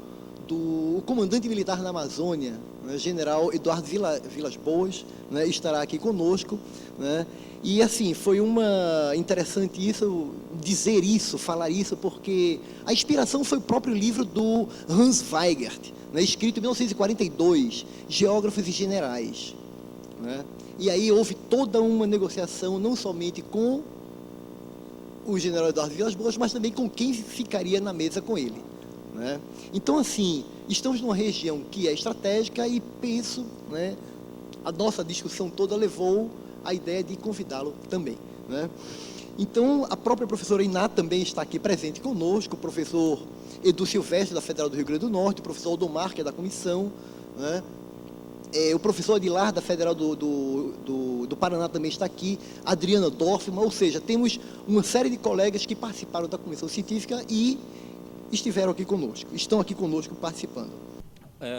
Speaker 5: o comandante militar da Amazônia, né, general Eduardo Vilas Boas, né, estará aqui conosco, né? E, assim, foi interessante dizer isso, falar isso, porque a inspiração foi o próprio livro do Hans Weigert, né, escrito em 1942, Geógrafos e Generais, né? E aí houve toda uma negociação, não somente com o general Eduardo Vilas Boas, mas também com quem ficaria na mesa com ele, né? Então, assim, estamos numa região que é estratégica e penso, né, a nossa discussão toda levou a ideia de convidá-lo também, né? Então, a própria professora Iná também está aqui presente conosco, o professor Edu Silvestre, da Federal do Rio Grande do Norte, o professor Aldomar, que é da comissão, né? O professor Adilar, da Federal do Paraná, também está aqui, Adriana Dorfman, ou seja, temos uma série de colegas que participaram da comissão científica e estiveram aqui conosco, estão aqui conosco participando.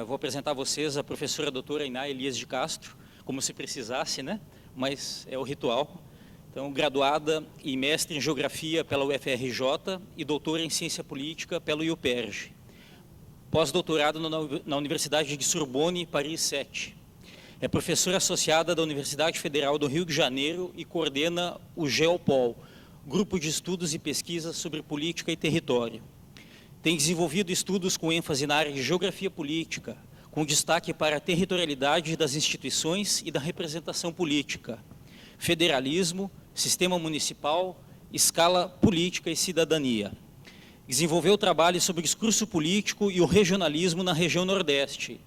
Speaker 10: Vou apresentar a vocês a professora doutora Iná Elias de Castro, como se precisasse, né? Mas é o ritual. Então, graduada e mestre em Geografia pela UFRJ e doutora em Ciência Política pela UPERJ. Pós-doutorado na Universidade de Sorbonne, Paris 7. É professora associada da Universidade Federal do Rio de Janeiro e coordena o GeoPol, Grupo de Estudos e Pesquisas sobre Política e Território. Tem desenvolvido estudos com ênfase na área de Geografia Política, com destaque para a territorialidade das instituições e da representação política, federalismo, sistema municipal, Escala Política e Cidadania. Desenvolveu trabalho sobre o discurso político e o regionalismo na região Nordeste,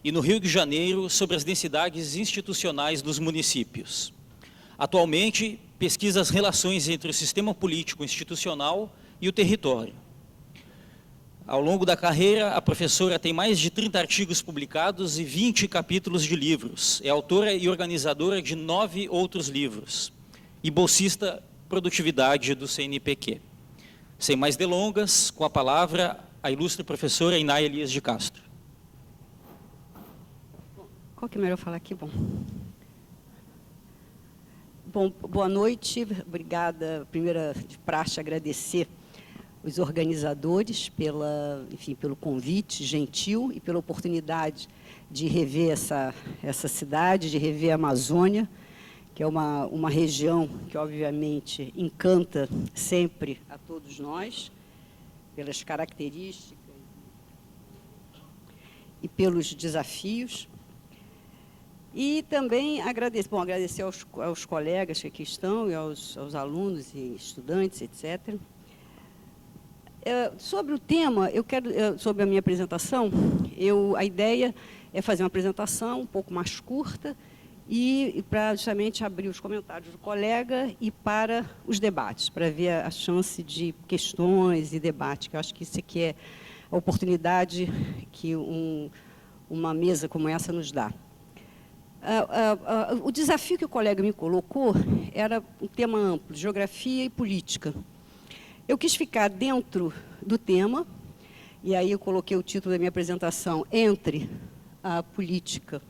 Speaker 10: e no Rio de Janeiro sobre as densidades institucionais dos municípios. Atualmente, pesquisa as relações entre o sistema político institucional e o território. Ao longo da carreira, a professora tem mais de 30 artigos publicados e 20 capítulos de livros. É autora e organizadora de 9 outros livros. E bolsista Produtividade do CNPq. Sem mais delongas, com a palavra, a ilustre professora Iná Elias de Castro.
Speaker 11: Qual que é melhor falar aqui? Bom, boa noite. Obrigada, primeira de praxe, agradecer os organizadores pelo convite gentil e pela oportunidade de rever essa cidade, de rever a Amazônia, que é uma região que, obviamente, encanta sempre a todos nós, pelas características e pelos desafios. E também agradecer aos colegas que aqui estão, e aos alunos e estudantes, etc. Sobre o tema, sobre a minha apresentação, a ideia é fazer uma apresentação um pouco mais curta, e para justamente abrir os comentários do colega e para os debates, para ver a chance de questões e debate, que eu acho que isso aqui é a oportunidade que uma mesa como essa nos dá. O desafio que o colega me colocou era um tema amplo, geografia e política. Eu quis ficar dentro do tema, e aí eu coloquei o título da minha apresentação, Entre a Política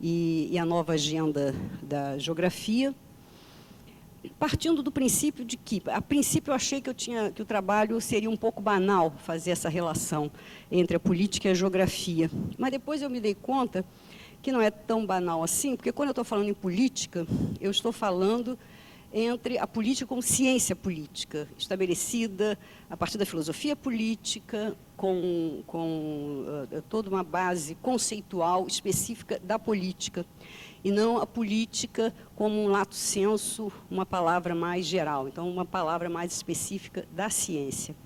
Speaker 11: e a Nova Agenda da Geografia, partindo do princípio de que, a princípio eu achei que o trabalho seria um pouco banal fazer essa relação entre a política e a geografia, mas depois eu me dei conta que não é tão banal assim, porque quando eu estou falando em política, eu estou falando entre a política como ciência política, estabelecida a partir da filosofia política, com toda uma base conceitual específica da política, e não a política como um lato sensu, uma palavra mais geral, então uma palavra mais específica da ciência.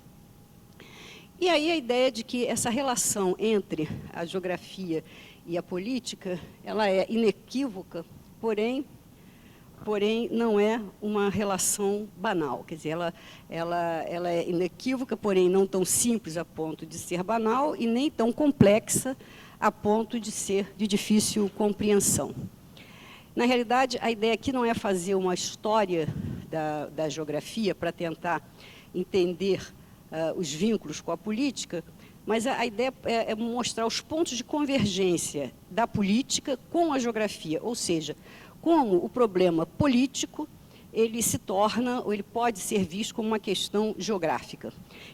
Speaker 11: E aí a ideia de que essa relação entre a geografia e a política, ela é inequívoca, porém não é uma relação banal, quer dizer, ela é inequívoca, porém não tão simples a ponto de ser banal e nem tão complexa a ponto de ser de difícil compreensão. Na realidade, a ideia aqui não é fazer uma história da geografia para tentar entender os vínculos com a política, mas a ideia é mostrar os pontos de convergência da política com a geografia, ou seja, como o problema político ele se torna, ou ele pode ser visto como uma questão geográfica.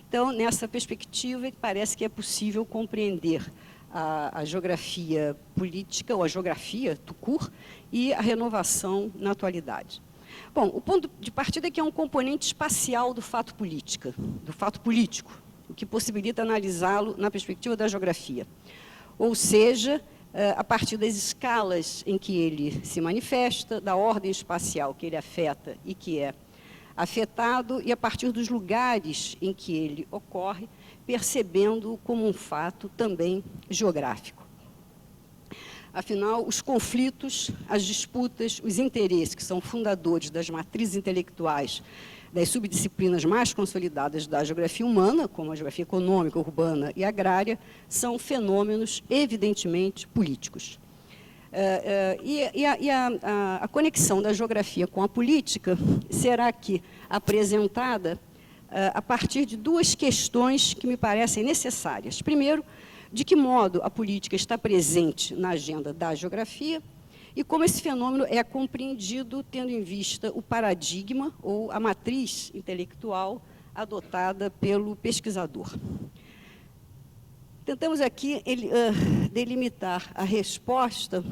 Speaker 11: Então, nessa perspectiva, parece que é possível compreender a geografia política, ou a geografia, tout court, e a renovação na atualidade. Bom, o ponto de partida é que é um componente espacial do fato político, o que possibilita analisá-lo na perspectiva da geografia. Ou seja, a partir das escalas em que ele se manifesta, da ordem espacial que ele afeta e que é afetado, e a partir dos lugares em que ele ocorre, percebendo-o como um fato também geográfico. Afinal, os conflitos, as disputas, os interesses que são fundadores das matrizes intelectuais das subdisciplinas mais consolidadas da geografia humana, como a geografia econômica, urbana e agrária, são fenômenos evidentemente políticos. A conexão da geografia com a política será aqui apresentada a partir de duas questões que me parecem necessárias. Primeiro, de que modo a política está presente na agenda da geografia e como esse fenômeno é compreendido tendo em vista o paradigma ou a matriz intelectual adotada pelo pesquisador. Tentamos aqui delimitar a resposta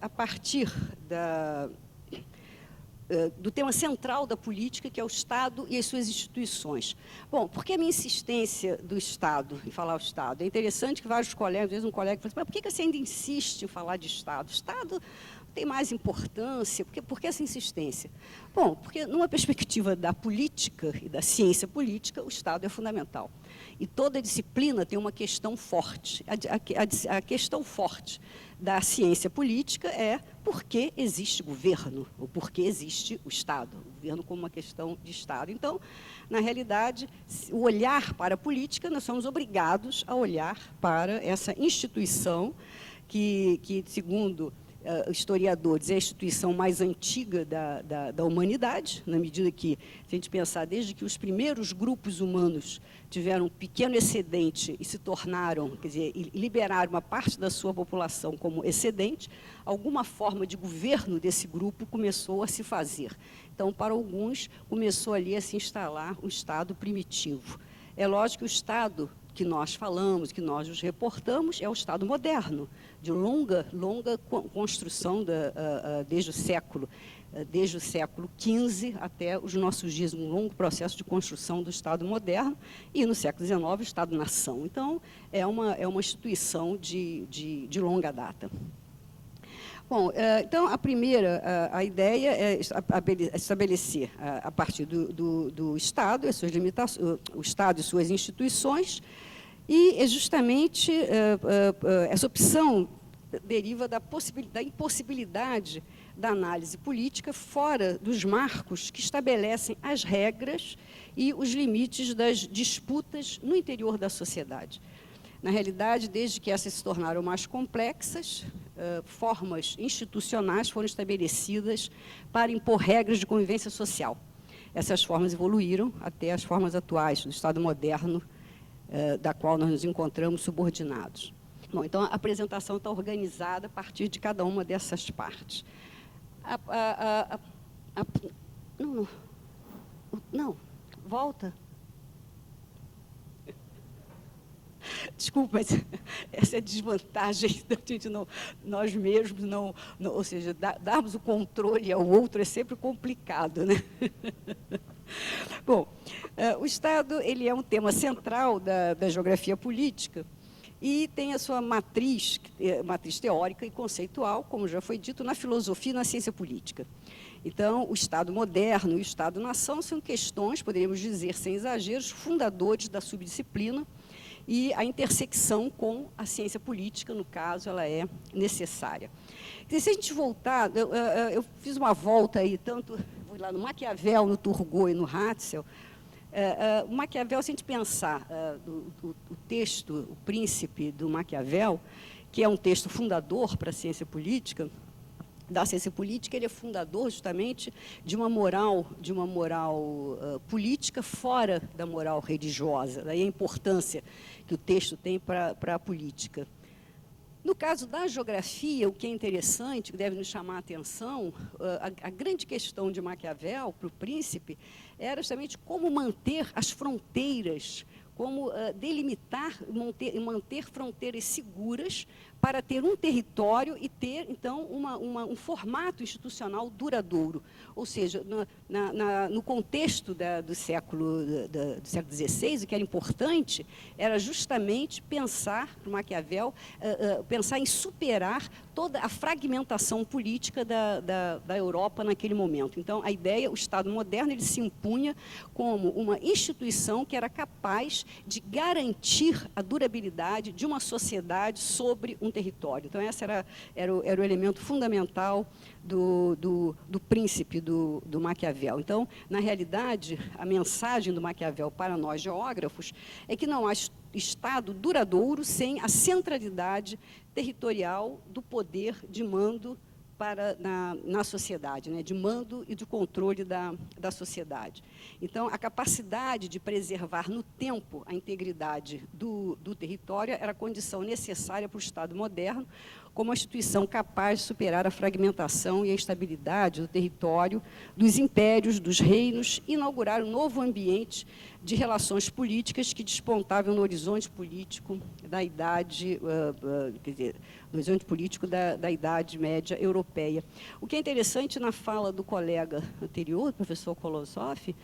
Speaker 11: a partir do tema central da política, que é o Estado e as suas instituições. Bom, por que a minha insistência do Estado, em falar o Estado? É interessante que vários colegas, às vezes um colega fala assim, mas por que você ainda insiste em falar de Estado? O Estado tem mais importância? Por que essa insistência? Bom, porque numa perspectiva da política e da ciência política, o Estado é fundamental. E toda disciplina tem uma questão forte. A questão forte da ciência política é por que existe governo, ou por que existe o Estado, o governo como uma questão de Estado. Então, na realidade, o olhar para a política, nós somos obrigados a olhar para essa instituição que segundo historiadores, é a instituição mais antiga da humanidade, na medida que, se a gente pensar, desde que os primeiros grupos humanos tiveram um pequeno excedente e se tornaram, quer dizer, e liberaram uma parte da sua população como excedente, alguma forma de governo desse grupo começou a se fazer. Então, para alguns, começou ali a se instalar um Estado primitivo. É lógico que o Estado que nós falamos, que nós nos reportamos, é o Estado moderno, de longa construção desde o século XV até os nossos dias, um longo processo de construção do Estado moderno, e no século XIX o Estado-nação. Então, é uma instituição de longa data. Bom, então, a ideia é estabelecer, a partir do Estado, as suas limitações, o Estado e suas instituições, e é justamente essa opção deriva da impossibilidade da análise política fora dos marcos que estabelecem as regras e os limites das disputas no interior da sociedade. Na realidade, desde que essas se tornaram mais complexas, formas institucionais foram estabelecidas para impor regras de convivência social. Essas formas evoluíram até as formas atuais do Estado moderno, da qual nós nos encontramos subordinados. Bom, então, a apresentação está organizada a partir de cada uma dessas partes. Não, volta. Desculpa, mas essa é a desvantagem da gente nós mesmos, ou seja, darmos o controle ao outro é sempre complicado, né? Bom, o Estado ele é um tema central da geografia política e tem a sua matriz teórica e conceitual, como já foi dito, na filosofia e na ciência política. Então, o Estado moderno e o Estado-nação são questões, poderíamos dizer, sem exageros, fundadores da subdisciplina, e a intersecção com a ciência política, no caso, ela é necessária. Se a gente voltar, eu fiz uma volta aí, tanto vou lá no Maquiavel, no Turgot e no Ratzel. O Maquiavel, se a gente pensar o texto, o Príncipe do Maquiavel, que é um texto fundador para a ciência política, da ciência política, ele é fundador justamente de uma moral política fora da moral religiosa, daí a importância que o texto tem para a política. No caso da geografia, o que é interessante, que deve nos chamar a atenção, a grande questão de Maquiavel para o Príncipe era justamente como manter as fronteiras, como delimitar e manter fronteiras seguras para ter um território e ter, então, um formato institucional duradouro. Ou seja, no contexto do século XVI, o que era importante era justamente pensar, para Maquiavel, pensar em superar toda a fragmentação política da Europa naquele momento. Então, a ideia, o Estado moderno, ele se impunha como uma instituição que era capaz de garantir a durabilidade de uma sociedade sobre um território. Então, esse era o elemento fundamental do Príncipe do Maquiavel. Então, na realidade, a mensagem do Maquiavel para nós geógrafos é que não há Estado duradouro sem a centralidade territorial do poder de mando na sociedade, né, de mando e de controle da sociedade. Então, a capacidade de preservar no tempo a integridade do território era a condição necessária para o Estado moderno, como uma instituição capaz de superar a fragmentação e a instabilidade do território, dos impérios, dos reinos, e inaugurar um novo ambiente de relações políticas que despontavam no horizonte político da idade, no horizonte político da Idade Média Europeia. O que é interessante na fala do colega anterior, o professor Kolosoff,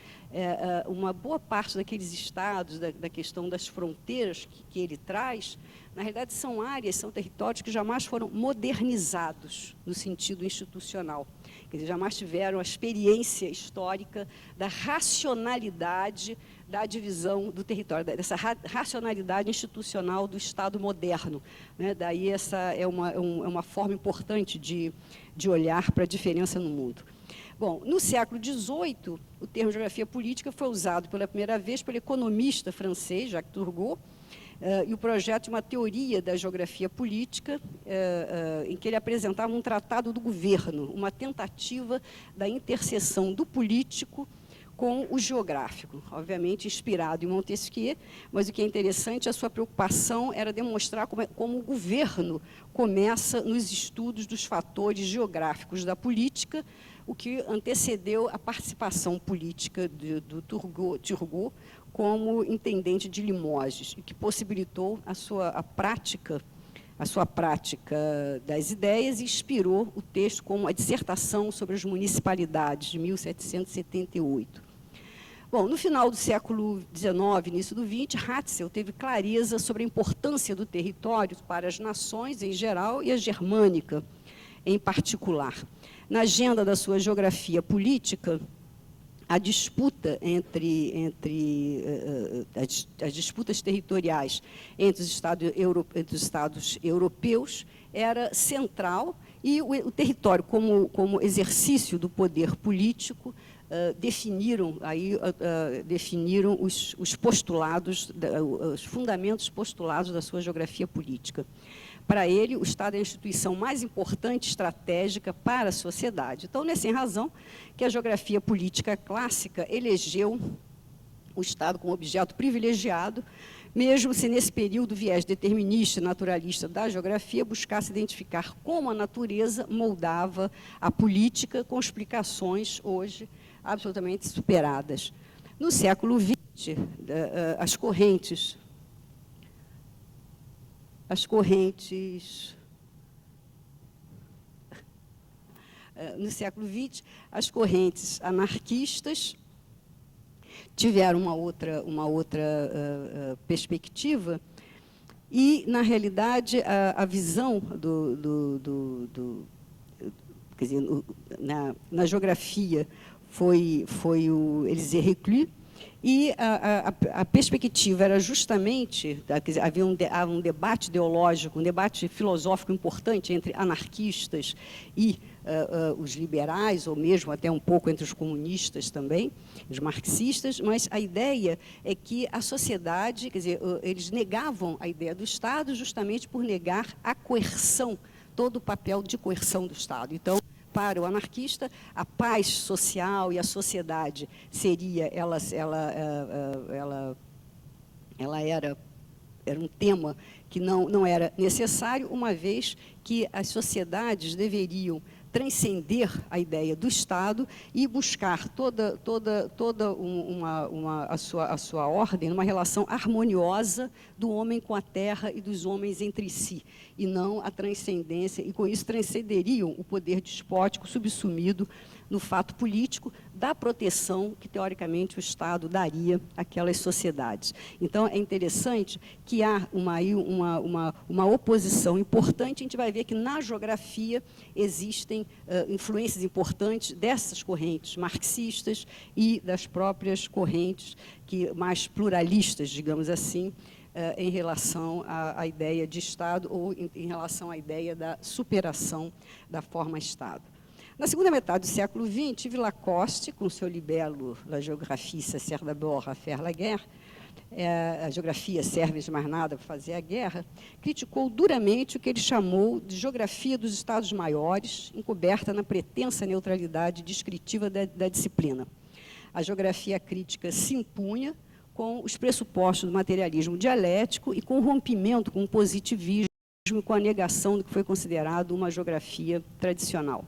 Speaker 11: uma boa parte daqueles estados, da questão das fronteiras que ele traz, na realidade são áreas, são territórios que jamais foram foram modernizados no sentido institucional. Eles jamais tiveram a experiência histórica da racionalidade da divisão do território, dessa racionalidade institucional do Estado moderno, né? Daí essa é uma forma importante de olhar para a diferença no mundo. Bom, no século XVIII, o termo geografia política foi usado pela primeira vez pelo economista francês Jacques Turgot, e o projeto de uma teoria da geografia política, em que ele apresentava um tratado do governo, uma tentativa da interseção do político com o geográfico, obviamente inspirado em Montesquieu, mas o que é interessante, a sua preocupação era demonstrar como o governo começa nos estudos dos fatores geográficos da política, o que antecedeu a participação política do Turgot como intendente de Limoges, e que possibilitou a sua prática das ideias e inspirou o texto como a dissertação sobre as municipalidades, de 1778. Bom, no final do século XIX, início do XX, Ratzel teve clareza sobre a importância do território para as nações em geral e a germânica em particular. Na agenda da sua geografia política, a disputa as disputas territoriais entre os Estados europeus era central, e o território como exercício do poder político definiram os postulados, os fundamentos postulados da sua geografia política. Para ele, o Estado é a instituição mais importante, estratégica para a sociedade. Então, nessa razão que a geografia política clássica elegeu o Estado como objeto privilegiado, mesmo se nesse período o viés determinista e naturalista da geografia buscasse identificar como a natureza moldava a política, com explicações hoje absolutamente superadas. No século XX, as correntes no século XX, as correntes anarquistas tiveram uma outra perspectiva, e, na realidade, a visão quer dizer, na geografia foi o Élisée Reclus, e a perspectiva era justamente, quer dizer, havia um debate ideológico, um debate filosófico importante entre anarquistas e os liberais, ou mesmo até um pouco entre os comunistas também, os marxistas, mas a ideia é que a sociedade, quer dizer, eles negavam a ideia do Estado justamente por negar a coerção, todo o papel de coerção do Estado. Então, para o anarquista, a paz social e a sociedade era um tema que não era necessário, uma vez que as sociedades deveriam transcender a ideia do Estado e buscar toda a sua ordem numa relação harmoniosa do homem com a terra e dos homens entre si, e não a transcendência, e com isso transcenderiam o poder despótico subsumido no fato político da proteção que, teoricamente, o Estado daria àquelas sociedades. Então, é interessante que há uma oposição importante. A gente vai ver que, na geografia, existem influências importantes dessas correntes marxistas e das próprias correntes mais pluralistas, digamos assim, em relação à ideia de Estado ou em relação à ideia da superação da forma Estado. Na segunda metade do século XX, tive Lacoste, com seu libelo La Géographie ça sert d'abord à faire la guerre, a geografia serve de mais nada para fazer a guerra, criticou duramente o que ele chamou de geografia dos Estados maiores, encoberta na pretensa neutralidade descritiva da disciplina. A geografia crítica se impunha com os pressupostos do materialismo dialético e com o rompimento com o positivismo e com a negação do que foi considerado uma geografia tradicional.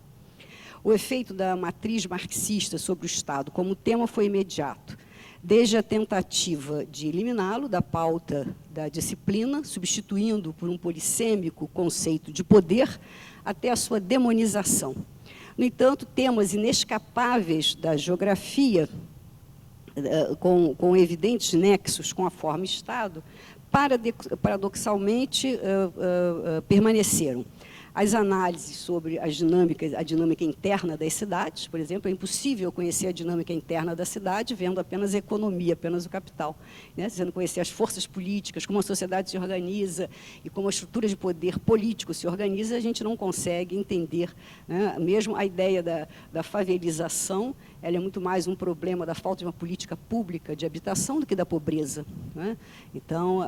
Speaker 11: O efeito da matriz marxista sobre o Estado como tema foi imediato, desde a tentativa de eliminá-lo da pauta da disciplina, substituindo por um polissêmico conceito de poder, até a sua demonização. No entanto, temas inescapáveis da geografia, com evidentes nexos com a forma Estado, paradoxalmente permaneceram. as análises sobre a dinâmica interna das cidades, por exemplo. É impossível conhecer a dinâmica interna da cidade vendo apenas a economia, apenas o capital, né? Se você não conhecer as forças políticas, como a sociedade se organiza e como a estrutura de poder político se organiza, a gente não consegue entender, né? Mesmo a ideia da favelização, ela é muito mais um problema da falta de uma política pública de habitação do que da pobreza, né? Então,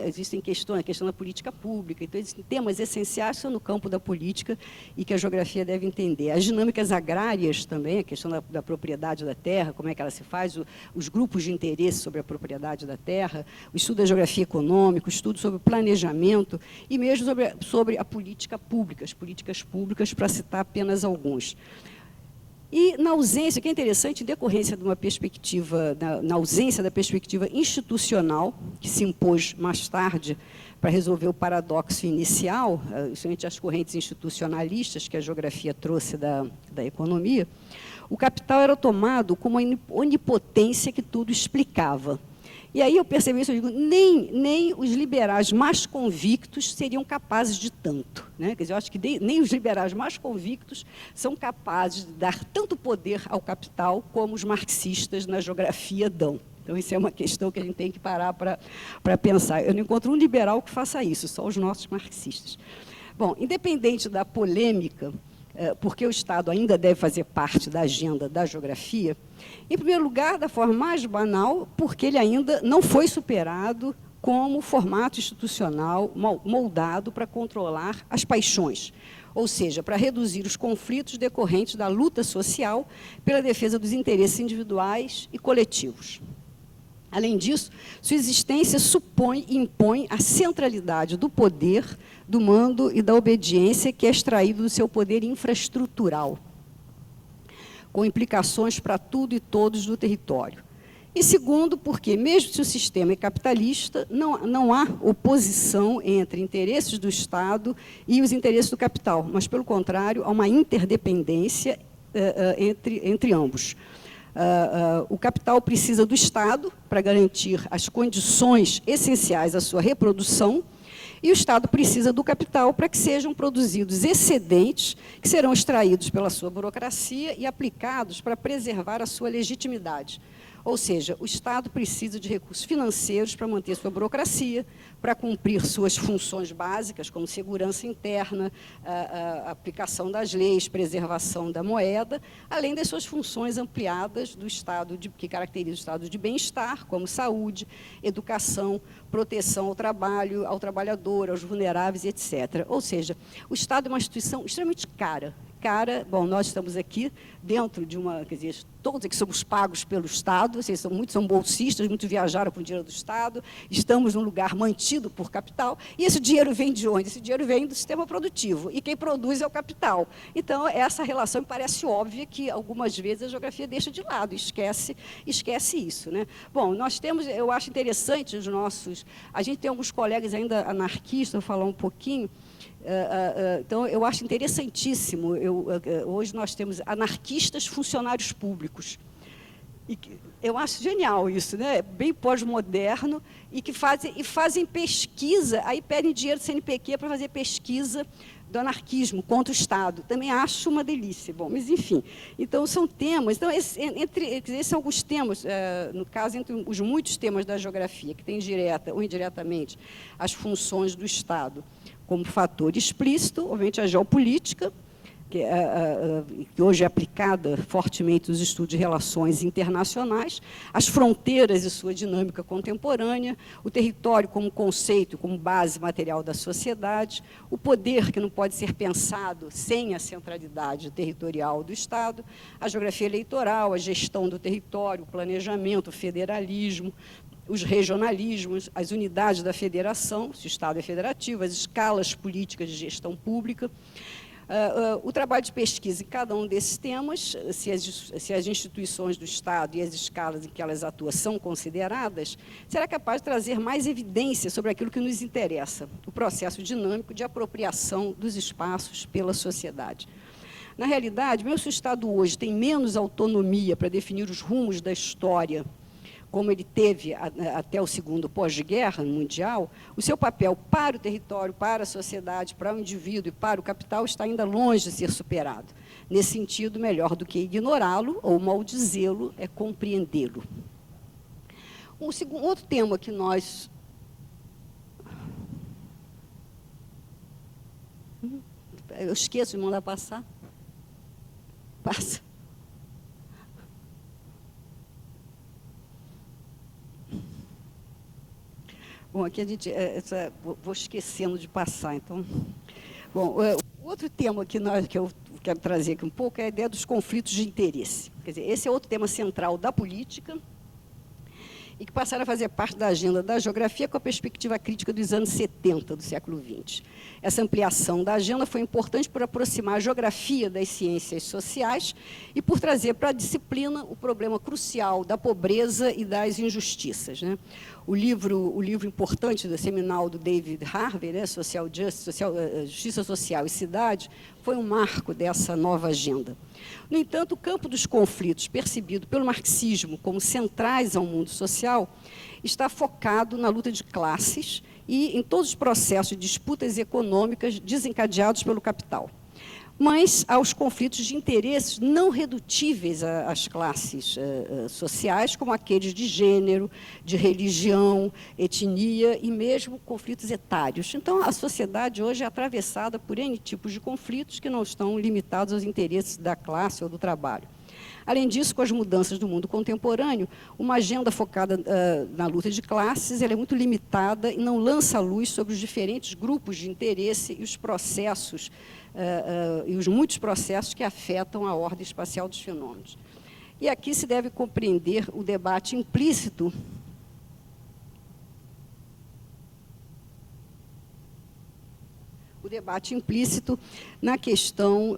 Speaker 11: existem questões, a questão da política pública, então existem temas essenciais que são no campo da política e que a geografia deve entender. As dinâmicas agrárias também, a questão da propriedade da terra, como é que ela se faz, os grupos de interesse sobre a propriedade da terra, o estudo da geografia econômica, o estudo sobre o planejamento e mesmo sobre a política pública, as políticas públicas, para citar apenas alguns. E, na ausência, que é interessante, em decorrência de uma perspectiva, na ausência da perspectiva institucional, que se impôs mais tarde para resolver o paradoxo inicial, justamente as correntes institucionalistas que a geografia trouxe da economia, o capital era tomado como uma onipotência que tudo explicava. E aí eu percebi isso, eu digo, nem os liberais mais convictos seriam capazes de tanto, né? Quer dizer, eu acho que nem os liberais mais convictos são capazes de dar tanto poder ao capital como os marxistas na geografia dão. Então, isso é uma questão que a gente tem que parar para pensar. Eu não encontro um liberal que faça isso, só os nossos marxistas. Bom, independente da polêmica, porque o Estado ainda deve fazer parte da agenda da geografia, em primeiro lugar, da forma mais banal, porque ele ainda não foi superado como formato institucional moldado para controlar as paixões, ou seja, para reduzir os conflitos decorrentes da luta social pela defesa dos interesses individuais e coletivos. Além disso, sua existência supõe e impõe a centralidade do poder, do mando e da obediência que é extraído do seu poder infraestrutural, com implicações para tudo e todos do território. E segundo, porque, mesmo se o sistema é capitalista, não há oposição entre interesses do Estado e os interesses do capital, mas, pelo contrário, há uma interdependência entre ambos. O capital precisa do Estado para garantir as condições essenciais à sua reprodução, e o Estado precisa do capital para que sejam produzidos excedentes que serão extraídos pela sua burocracia e aplicados para preservar a sua legitimidade. Ou seja, o Estado precisa de recursos financeiros para manter sua burocracia, para cumprir suas funções básicas, como segurança interna, a aplicação das leis, preservação da moeda, além das suas funções ampliadas do Estado, que caracteriza o Estado de bem-estar, como saúde, educação, proteção ao trabalho, ao trabalhador, aos vulneráveis, etc. Ou seja, o Estado é uma instituição extremamente cara. Bom, nós estamos aqui dentro de uma, quer dizer, todos aqui somos pagos pelo Estado, muitos são bolsistas, muitos viajaram com o dinheiro do Estado, estamos num lugar mantido por capital, e esse dinheiro vem de onde? Esse dinheiro vem do sistema produtivo, e quem produz é o capital. Então, essa relação me parece óbvia que, algumas vezes, a geografia deixa de lado, esquece isso, né? Bom, nós temos, eu acho interessante a gente tem alguns colegas ainda anarquistas, vou falar um pouquinho. Então, eu acho interessantíssimo. Hoje nós temos anarquistas funcionários públicos. E eu acho genial isso, né? Bem pós-moderno, e que fazem pesquisa, aí pedem dinheiro do CNPq para fazer pesquisa do anarquismo contra o Estado. Também acho uma delícia. Bom, mas, enfim, então são temas. Então, esses são alguns temas, no caso, entre os muitos temas da geografia, que têm direta ou indiretamente as funções do Estado como fator explícito, obviamente, a geopolítica, que hoje é aplicada fortemente nos estudos de relações internacionais, as fronteiras e sua dinâmica contemporânea, o território como conceito, como base material da sociedade, o poder que não pode ser pensado sem a centralidade territorial do Estado, a geografia eleitoral, a gestão do território, o planejamento, o federalismo, os regionalismos, as unidades da federação, se o Estado é federativo, as escalas políticas de gestão pública. O trabalho de pesquisa em cada um desses temas, se as instituições do Estado e as escalas em que elas atuam são consideradas, será capaz de trazer mais evidência sobre aquilo que nos interessa, o processo dinâmico de apropriação dos espaços pela sociedade. Na realidade, mesmo se o Estado hoje tem menos autonomia para definir os rumos da história, como ele teve até o segundo pós-guerra mundial, o seu papel para o território, para a sociedade, para o indivíduo e para o capital está ainda longe de ser superado. Nesse sentido, melhor do que ignorá-lo ou maldizê-lo é compreendê-lo. Outro tema que nós... Eu esqueço de mandar passar. Passa. Bom, aqui a gente... vou esquecendo de passar, então... Bom, outro tema que eu quero trazer aqui um pouco é a ideia dos conflitos de interesse. Quer dizer, esse é outro tema central da política e que passaram a fazer parte da agenda da geografia com a perspectiva crítica dos anos 70 do século XX. Essa ampliação da agenda foi importante por aproximar a geografia das ciências sociais e por trazer para a disciplina o problema crucial da pobreza e das injustiças, né? O livro importante, seminal do David Harvey, né, Justiça Social e Cidade, foi um marco dessa nova agenda. No entanto, o campo dos conflitos, percebido pelo marxismo como centrais ao mundo social, está focado na luta de classes e em todos os processos de disputas econômicas desencadeados pelo capital. Mas aos conflitos de interesses não redutíveis às classes sociais, como aqueles de gênero, de religião, etnia e mesmo conflitos etários. Então, a sociedade hoje é atravessada por N tipos de conflitos que não estão limitados aos interesses da classe ou do trabalho. Além disso, com as mudanças do mundo contemporâneo, uma agenda focada na luta de classes ela é muito limitada e não lança a luz sobre os diferentes grupos de interesse e os processos, e os muitos processos que afetam a ordem espacial dos fenômenos. E aqui se deve compreender o debate implícito na questão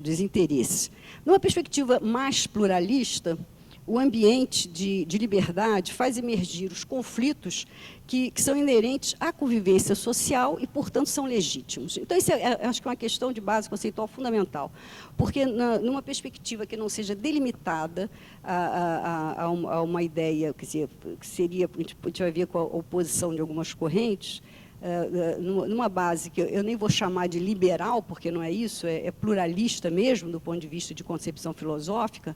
Speaker 11: dos interesses. Numa perspectiva mais pluralista, o ambiente de liberdade faz emergir os conflitos que são inerentes à convivência social e, portanto, são legítimos. Então, isso acho que é uma questão de base conceitual fundamental, porque numa perspectiva que não seja delimitada a uma ideia, quer dizer, que seria, a gente vai ver com a oposição de algumas correntes, numa base que eu nem vou chamar de liberal, porque não é isso, é pluralista mesmo, do ponto de vista de concepção filosófica,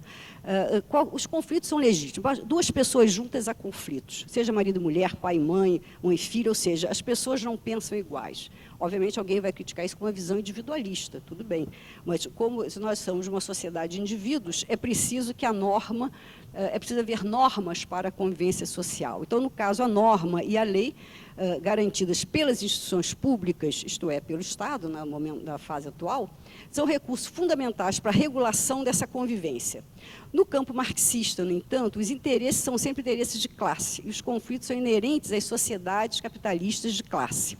Speaker 11: os conflitos são legítimos. Duas pessoas juntas há conflitos, seja marido e mulher, pai e mãe, mãe e filho, ou seja, as pessoas não pensam iguais. Obviamente, alguém vai criticar isso com uma visão individualista, tudo bem, mas como se nós somos uma sociedade de indivíduos, é preciso que a norma, é preciso haver normas para a convivência social. Então, no caso, a norma e a lei, garantidas pelas instituições públicas, isto é, pelo Estado, no momento da fase atual, são recursos fundamentais para a regulação dessa convivência. No campo marxista, no entanto, os interesses são sempre interesses de classe, e os conflitos são inerentes às sociedades capitalistas de classe.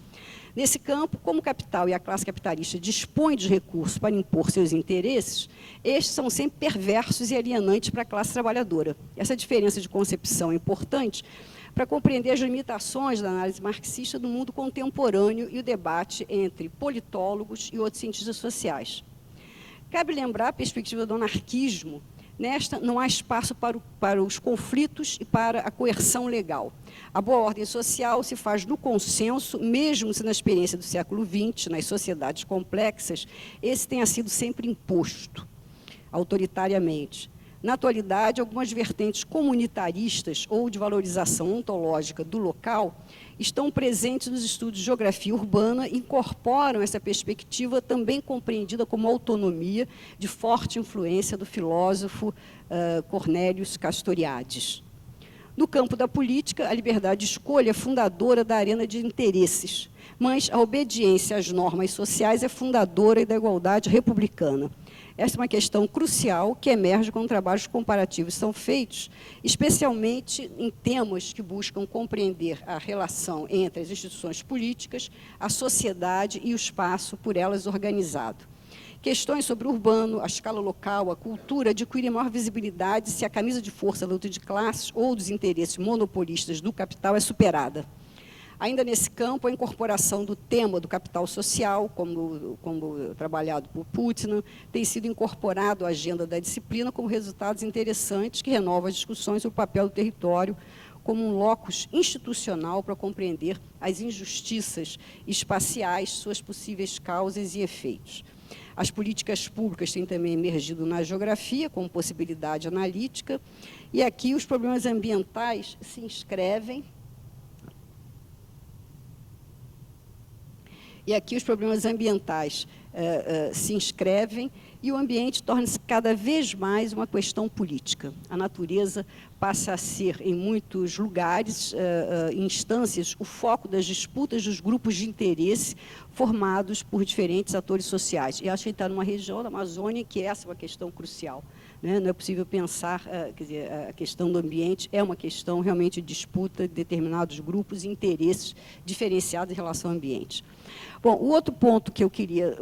Speaker 11: Nesse campo, como o capital e a classe capitalista dispõem de recursos para impor seus interesses, estes são sempre perversos e alienantes para a classe trabalhadora. Essa diferença de concepção é importante para compreender as limitações da análise marxista do mundo contemporâneo e o debate entre politólogos e outros cientistas sociais. Cabe lembrar a perspectiva do anarquismo. Nesta, não há espaço para os conflitos e para a coerção legal. A boa ordem social se faz no consenso, mesmo se na experiência do século XX, nas sociedades complexas, esse tenha sido sempre imposto autoritariamente. Na atualidade, algumas vertentes comunitaristas ou de valorização ontológica do local estão presentes nos estudos de geografia urbana e incorporam essa perspectiva também compreendida como autonomia de forte influência do filósofo Cornelius Castoriadis. No campo da política, a liberdade de escolha é fundadora da arena de interesses, mas a obediência às normas sociais é fundadora da igualdade republicana. Essa é uma questão crucial que emerge quando trabalhos comparativos são feitos, especialmente em temas que buscam compreender a relação entre as instituições políticas, a sociedade e o espaço por elas organizado. Questões sobre o urbano, a escala local, a cultura adquirem maior visibilidade se a camisa de força da luta de classes ou dos interesses monopolistas do capital é superada. Ainda nesse campo, a incorporação do tema do capital social, como trabalhado por Putnam, tem sido incorporado à agenda da disciplina com resultados interessantes que renovam as discussões sobre o papel do território como um locus institucional para compreender as injustiças espaciais, suas possíveis causas e efeitos. As políticas públicas têm também emergido na geografia como possibilidade analítica, e aqui os problemas ambientais se inscrevem. E aqui os problemas ambientais se inscrevem e o ambiente torna-se cada vez mais uma questão política. A natureza passa a ser, em muitos lugares, instâncias, o foco das disputas dos grupos de interesse formados por diferentes atores sociais. E acho que está numa região da Amazônia que essa é uma questão crucial. Né? Não é possível pensar, quer dizer, a questão do ambiente é uma questão realmente de disputa de determinados grupos e interesses diferenciados em relação ao ambiente. Bom, o outro ponto que eu queria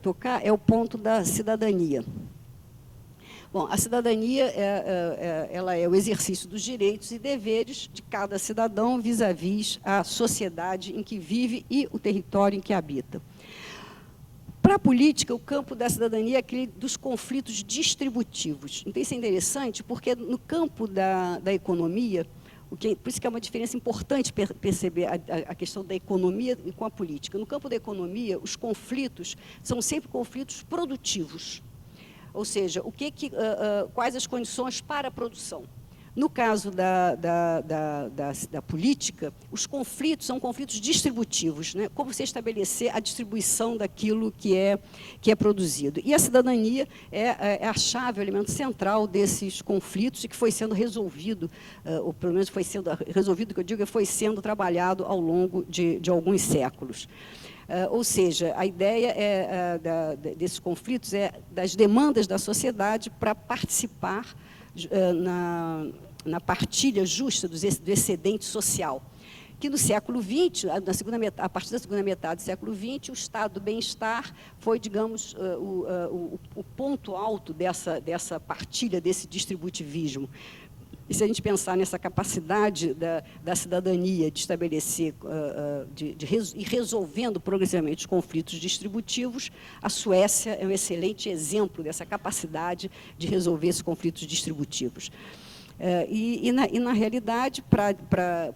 Speaker 11: tocar é o ponto da cidadania. Bom, a cidadania ela é o exercício dos direitos e deveres de cada cidadão vis-à-vis a sociedade em que vive e o território em que habita. Para a política, o campo da cidadania é aquele dos conflitos distributivos. Então, isso é interessante, porque no campo da economia, por isso que é uma diferença importante perceber a questão da economia com a política. No campo da economia, os conflitos são sempre conflitos produtivos. Ou seja, quais as condições para a produção. No caso da política, os conflitos são conflitos distributivos, né? Como você estabelecer a distribuição daquilo que é produzido. E a cidadania é a chave, o elemento central desses conflitos e que foi sendo resolvido, ou pelo menos foi sendo resolvido, que eu digo, foi sendo trabalhado ao longo de alguns séculos. Ou seja, a ideia desses conflitos é das demandas da sociedade para participar na partilha justa do excedente social, que no século XX, a partir da segunda metade do século XX, o estado do bem-estar foi, digamos, o ponto alto dessa partilha, desse distributivismo. E se a gente pensar nessa capacidade da cidadania de estabelecer, ir resolvendo progressivamente os conflitos distributivos, a Suécia é um excelente exemplo dessa capacidade de resolver esses conflitos distributivos. E na realidade, para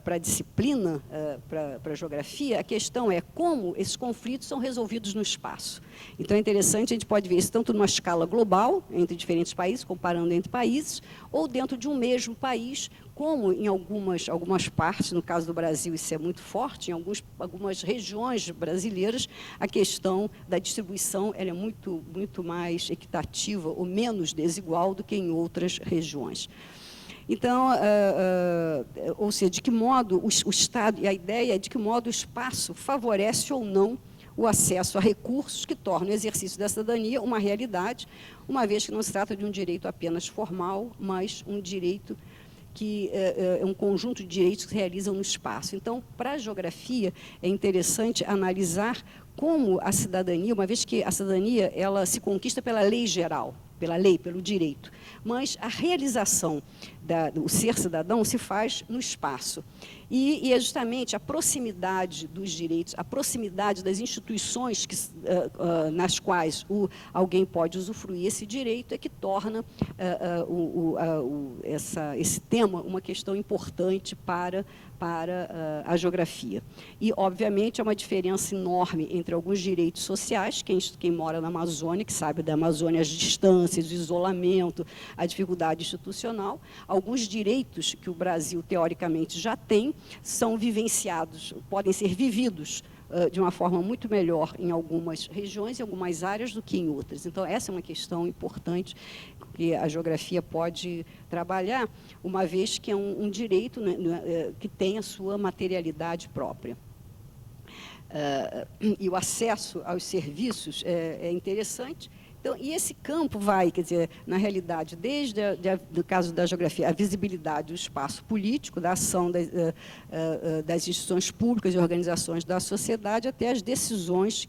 Speaker 11: a disciplina, para a geografia, a questão é como esses conflitos são resolvidos no espaço. Então, é interessante, a gente pode ver isso tanto numa escala global, entre diferentes países, comparando entre países, ou dentro de um mesmo país, como em algumas partes, no caso do Brasil isso é muito forte, em algumas regiões brasileiras, a questão da distribuição ela é muito mais equitativa ou menos desigual do que em outras regiões. Então, ou seja, de que modo o Estado, e a ideia é de que modo o espaço favorece ou não o acesso a recursos que tornam o exercício da cidadania uma realidade, uma vez que não se trata de um direito apenas formal, mas um direito que é um conjunto de direitos que se realizam no espaço. Então, para a geografia, é interessante analisar como a cidadania, uma vez que a cidadania ela se conquista pela lei geral, pela lei, pelo direito, mas a realização do ser cidadão se faz no espaço. E é justamente a proximidade dos direitos, a proximidade das instituições nas quais alguém pode usufruir esse direito é que torna esse tema uma questão importante para a geografia. E, obviamente, há uma diferença enorme entre alguns direitos sociais, quem mora na Amazônia, que sabe da Amazônia, as distâncias, o isolamento, a dificuldade institucional. Alguns direitos que o Brasil, teoricamente, já tem, são vivenciados, podem ser vividos de uma forma muito melhor em algumas regiões, em algumas áreas, do que em outras. Então, essa é uma questão importante que a geografia pode trabalhar, uma vez que é um direito, né, que tem a sua materialidade própria. E o acesso aos serviços é interessante, Então, e esse campo vai, quer dizer, na realidade, desde, no caso da geografia, a visibilidade do espaço político, da ação das instituições públicas e organizações da sociedade, até as decisões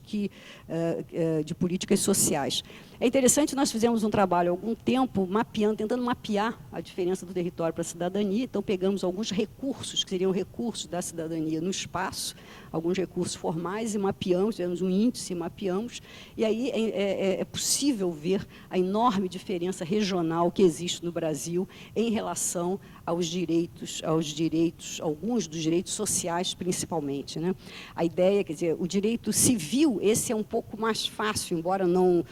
Speaker 11: de políticas sociais. É interessante, nós fizemos um trabalho há algum tempo tentando mapear a diferença do território para a cidadania. Então, pegamos alguns recursos, que seriam recursos da cidadania no espaço, alguns recursos formais, e mapeamos, fizemos um índice, mapeamos, e aí é possível ver a enorme diferença regional que existe no Brasil em relação aos direitos, alguns dos direitos sociais, principalmente, né? A ideia, quer dizer, o direito civil, esse é um pouco mais fácil, embora não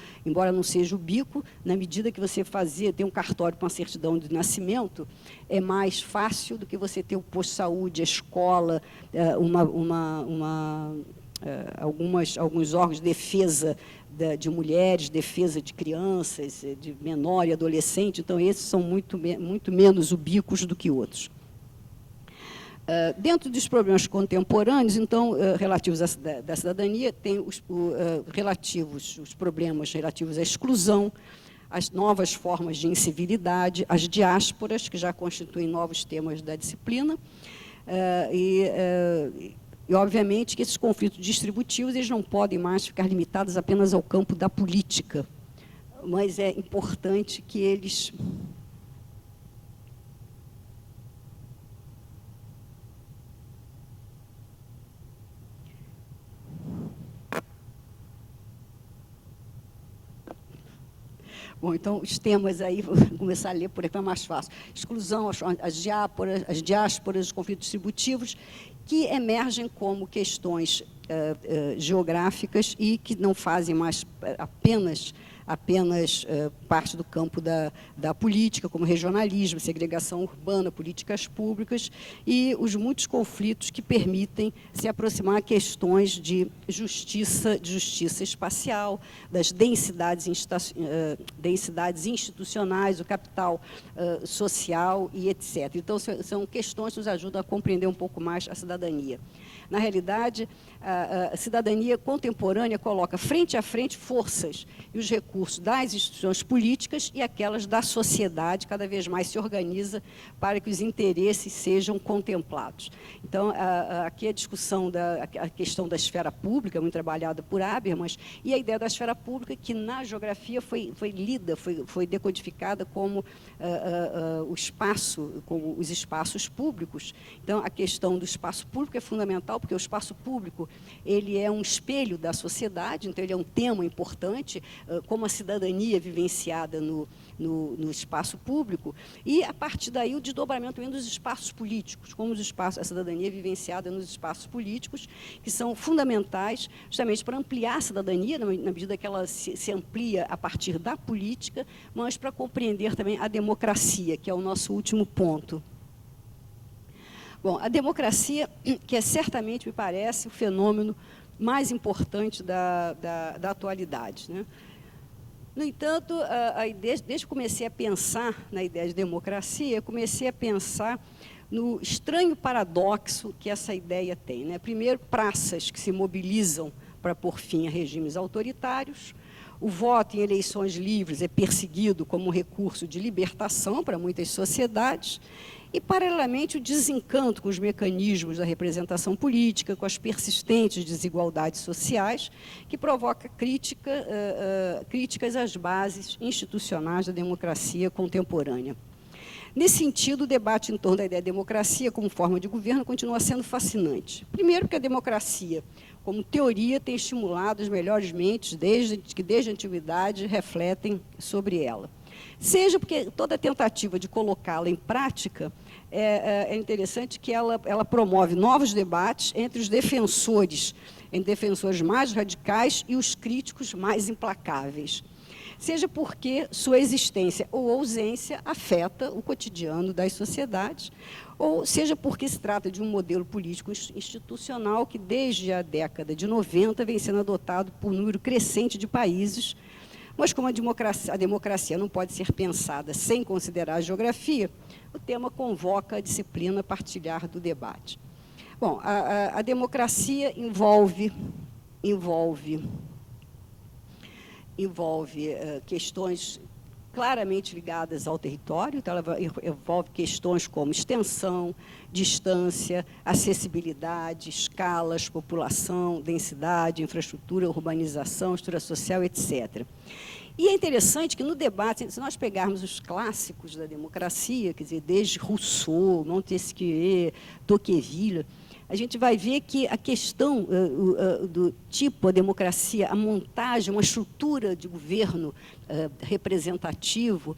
Speaker 11: seja o bico, na medida que você tem um cartório com a certidão de nascimento, é mais fácil do que você ter o posto de saúde, a escola, alguns órgãos de defesa de mulheres, defesa de crianças, de menor e adolescente. Então, esses são muito menos ubíquos do que outros. Dentro dos problemas contemporâneos, então, relativos da cidadania, tem os problemas relativos à exclusão, as novas formas de incivilidade, as diásporas, que já constituem novos temas da disciplina, e, obviamente, que esses conflitos distributivos eles não podem mais ficar limitados apenas ao campo da política, mas é importante que eles... Bom, então, os temas aí, vou começar a ler por aqui, é mais fácil. Exclusão, as diásporas, os conflitos distributivos, que emergem como questões geográficas e que não fazem mais apenas parte do campo da política, como regionalismo, segregação urbana, políticas públicas, e os muitos conflitos que permitem se aproximar a questões de justiça espacial, das densidades institucionais, o capital social e etc. Então, são questões que nos ajudam a compreender um pouco mais a cidadania. Na realidade, a cidadania contemporânea coloca frente a frente forças e os recursos das instituições políticas e aquelas da sociedade, cada vez mais se organiza para que os interesses sejam contemplados. Então, aqui a discussão a questão da esfera pública, muito trabalhada por Habermas, e a ideia da esfera pública, que na geografia foi decodificada como como os espaços públicos. Então, a questão do espaço público é fundamental, porque o espaço público ele é um espelho da sociedade, então ele é um tema importante, como a cidadania vivenciada no espaço público, e, a partir daí, o desdobramento também dos espaços políticos, como a cidadania vivenciada nos espaços políticos, que são fundamentais justamente para ampliar a cidadania, na medida que ela se amplia a partir da política, mas para compreender também a democracia, que é o nosso último ponto. Bom, a democracia, que é certamente, me parece, o fenômeno mais importante da atualidade, né? No entanto, desde que comecei a pensar na ideia de democracia, eu comecei a pensar no estranho paradoxo que essa ideia tem, né? Primeiro, praças que se mobilizam para pôr fim a regimes autoritários. O voto em eleições livres é perseguido como um recurso de libertação para muitas sociedades. E, paralelamente, o desencanto com os mecanismos da representação política, com as persistentes desigualdades sociais, que provoca críticas às bases institucionais da democracia contemporânea. Nesse sentido, o debate em torno da ideia de democracia como forma de governo continua sendo fascinante. Primeiro, porque a democracia, como teoria, tem estimulado as melhores mentes que desde a antiguidade refletem sobre ela. Seja porque toda tentativa de colocá-la em prática é interessante que ela promove novos debates entre os defensores mais radicais e os críticos mais implacáveis. Seja porque sua existência ou ausência afeta o cotidiano das sociedades, ou seja porque se trata de um modelo político institucional que, desde a década de 90, vem sendo adotado por um número crescente de países. Mas, como a democracia não pode ser pensada sem considerar a geografia, o tema convoca a disciplina partilhar do debate. Bom, a democracia envolve envolve questões claramente ligadas ao território, então ela envolve questões como extensão, distância, acessibilidade, escalas, população, densidade, infraestrutura, urbanização, estrutura social, etc. E é interessante que no debate, se nós pegarmos os clássicos da democracia, quer dizer, desde Rousseau, Montesquieu, Tocqueville, a gente vai ver que a questão do tipo, a democracia, a montagem, uma estrutura de governo representativo,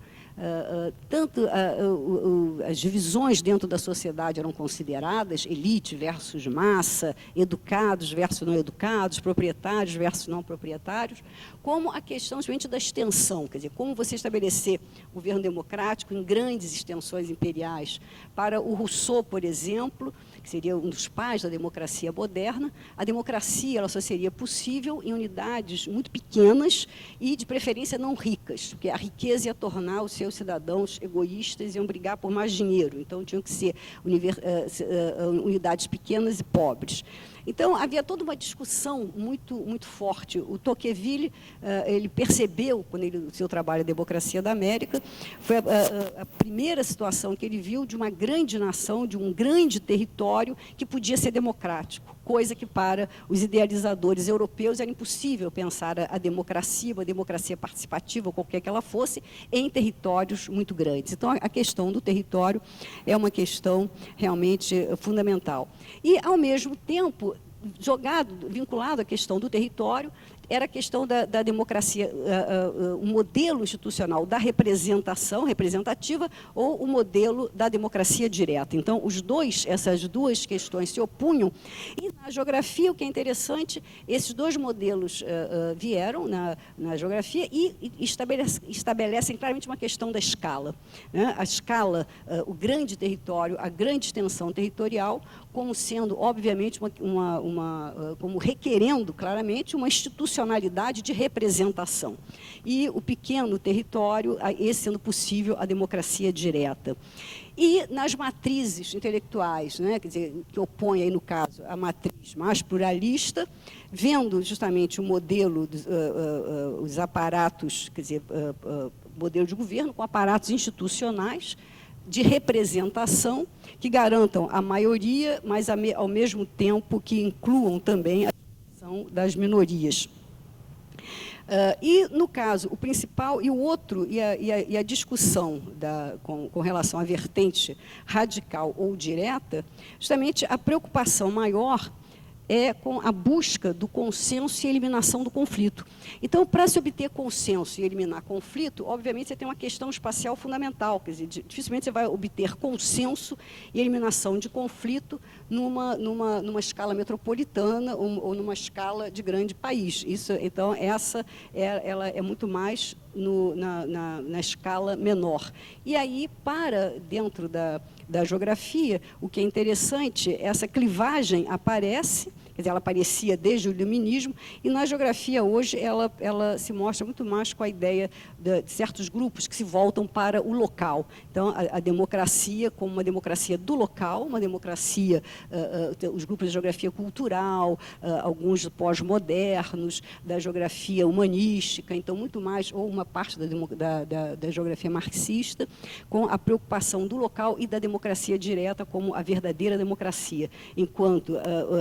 Speaker 11: tanto as divisões dentro da sociedade eram consideradas, elite versus massa, educados versus não educados, proprietários versus não proprietários, como a questão simplesmente da extensão, quer dizer, como você estabelecer governo democrático em grandes extensões imperiais. Para o Rousseau, por exemplo, que seria um dos pais da democracia moderna, a democracia ela só seria possível em unidades muito pequenas e, de preferência, não ricas, porque a riqueza ia tornar os seus cidadãos egoístas e iam brigar por mais dinheiro. Então, tinham que ser unidades pequenas e pobres. Então, havia toda uma discussão muito forte. O Tocqueville, ele percebeu, quando o seu trabalho Democracia da América, foi a primeira situação que ele viu de uma grande nação, de um grande território que podia ser democrático, coisa que para os idealizadores europeus era impossível pensar a democracia, uma democracia participativa, qualquer que ela fosse, em territórios muito grandes. Então, a questão do território é uma questão realmente fundamental. E, ao mesmo tempo, vinculado à questão do território, era a questão da democracia, o modelo institucional da representação representativa ou o modelo da democracia direta. Então, essas duas questões se opunham. E na geografia, o que é interessante, esses dois modelos vieram na geografia e estabelecem claramente uma questão da escala, né? A escala, o grande território, a grande extensão territorial, como sendo, obviamente, como requerendo claramente uma institucionalidade de representação. E o pequeno território, esse sendo possível a democracia direta. E nas matrizes intelectuais, né, quer dizer, que opõe, aí, no caso, a matriz mais pluralista, vendo justamente o modelo, os aparatos, quer dizer, modelo de governo com aparatos institucionais, de representação, que garantam a maioria, mas ao mesmo tempo que incluam também a proteção das minorias. E, no caso, o principal e o outro, e a discussão com relação à vertente radical ou direta, justamente a preocupação maior é com a busca do consenso e eliminação do conflito. Então, para se obter consenso e eliminar conflito, obviamente você tem uma questão espacial fundamental, quer dizer, dificilmente você vai obter consenso e eliminação de conflito numa escala metropolitana ou numa escala de grande país. Então, ela é muito mais na escala menor. E aí, dentro da geografia, o que é interessante, essa clivagem aparece, quer dizer, ela aparecia desde o iluminismo, e na geografia hoje ela se mostra muito mais com a ideia de certos grupos que se voltam para o local. Então, a democracia como uma democracia do local, uma democracia, os grupos de geografia cultural, alguns pós-modernos, da geografia humanística, então muito mais, ou uma parte da geografia marxista, com a preocupação do local e da democracia direta como a verdadeira democracia, enquanto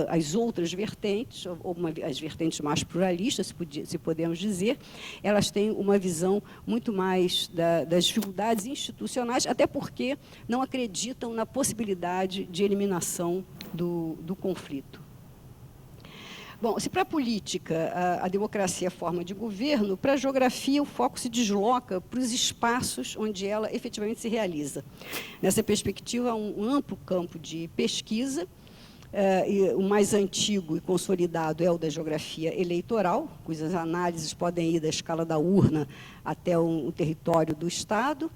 Speaker 11: as outras vertentes, ou as vertentes mais pluralistas, se podemos dizer, elas têm uma visão muito mais das dificuldades institucionais, até porque não acreditam na possibilidade de eliminação do conflito. Bom, se para a política a democracia é forma de governo, para a geografia o foco se desloca para os espaços onde ela efetivamente se realiza. Nessa perspectiva, há um amplo campo de pesquisa. O mais antigo e consolidado é o da geografia eleitoral, cujas análises podem ir da escala da urna até o território do Estado,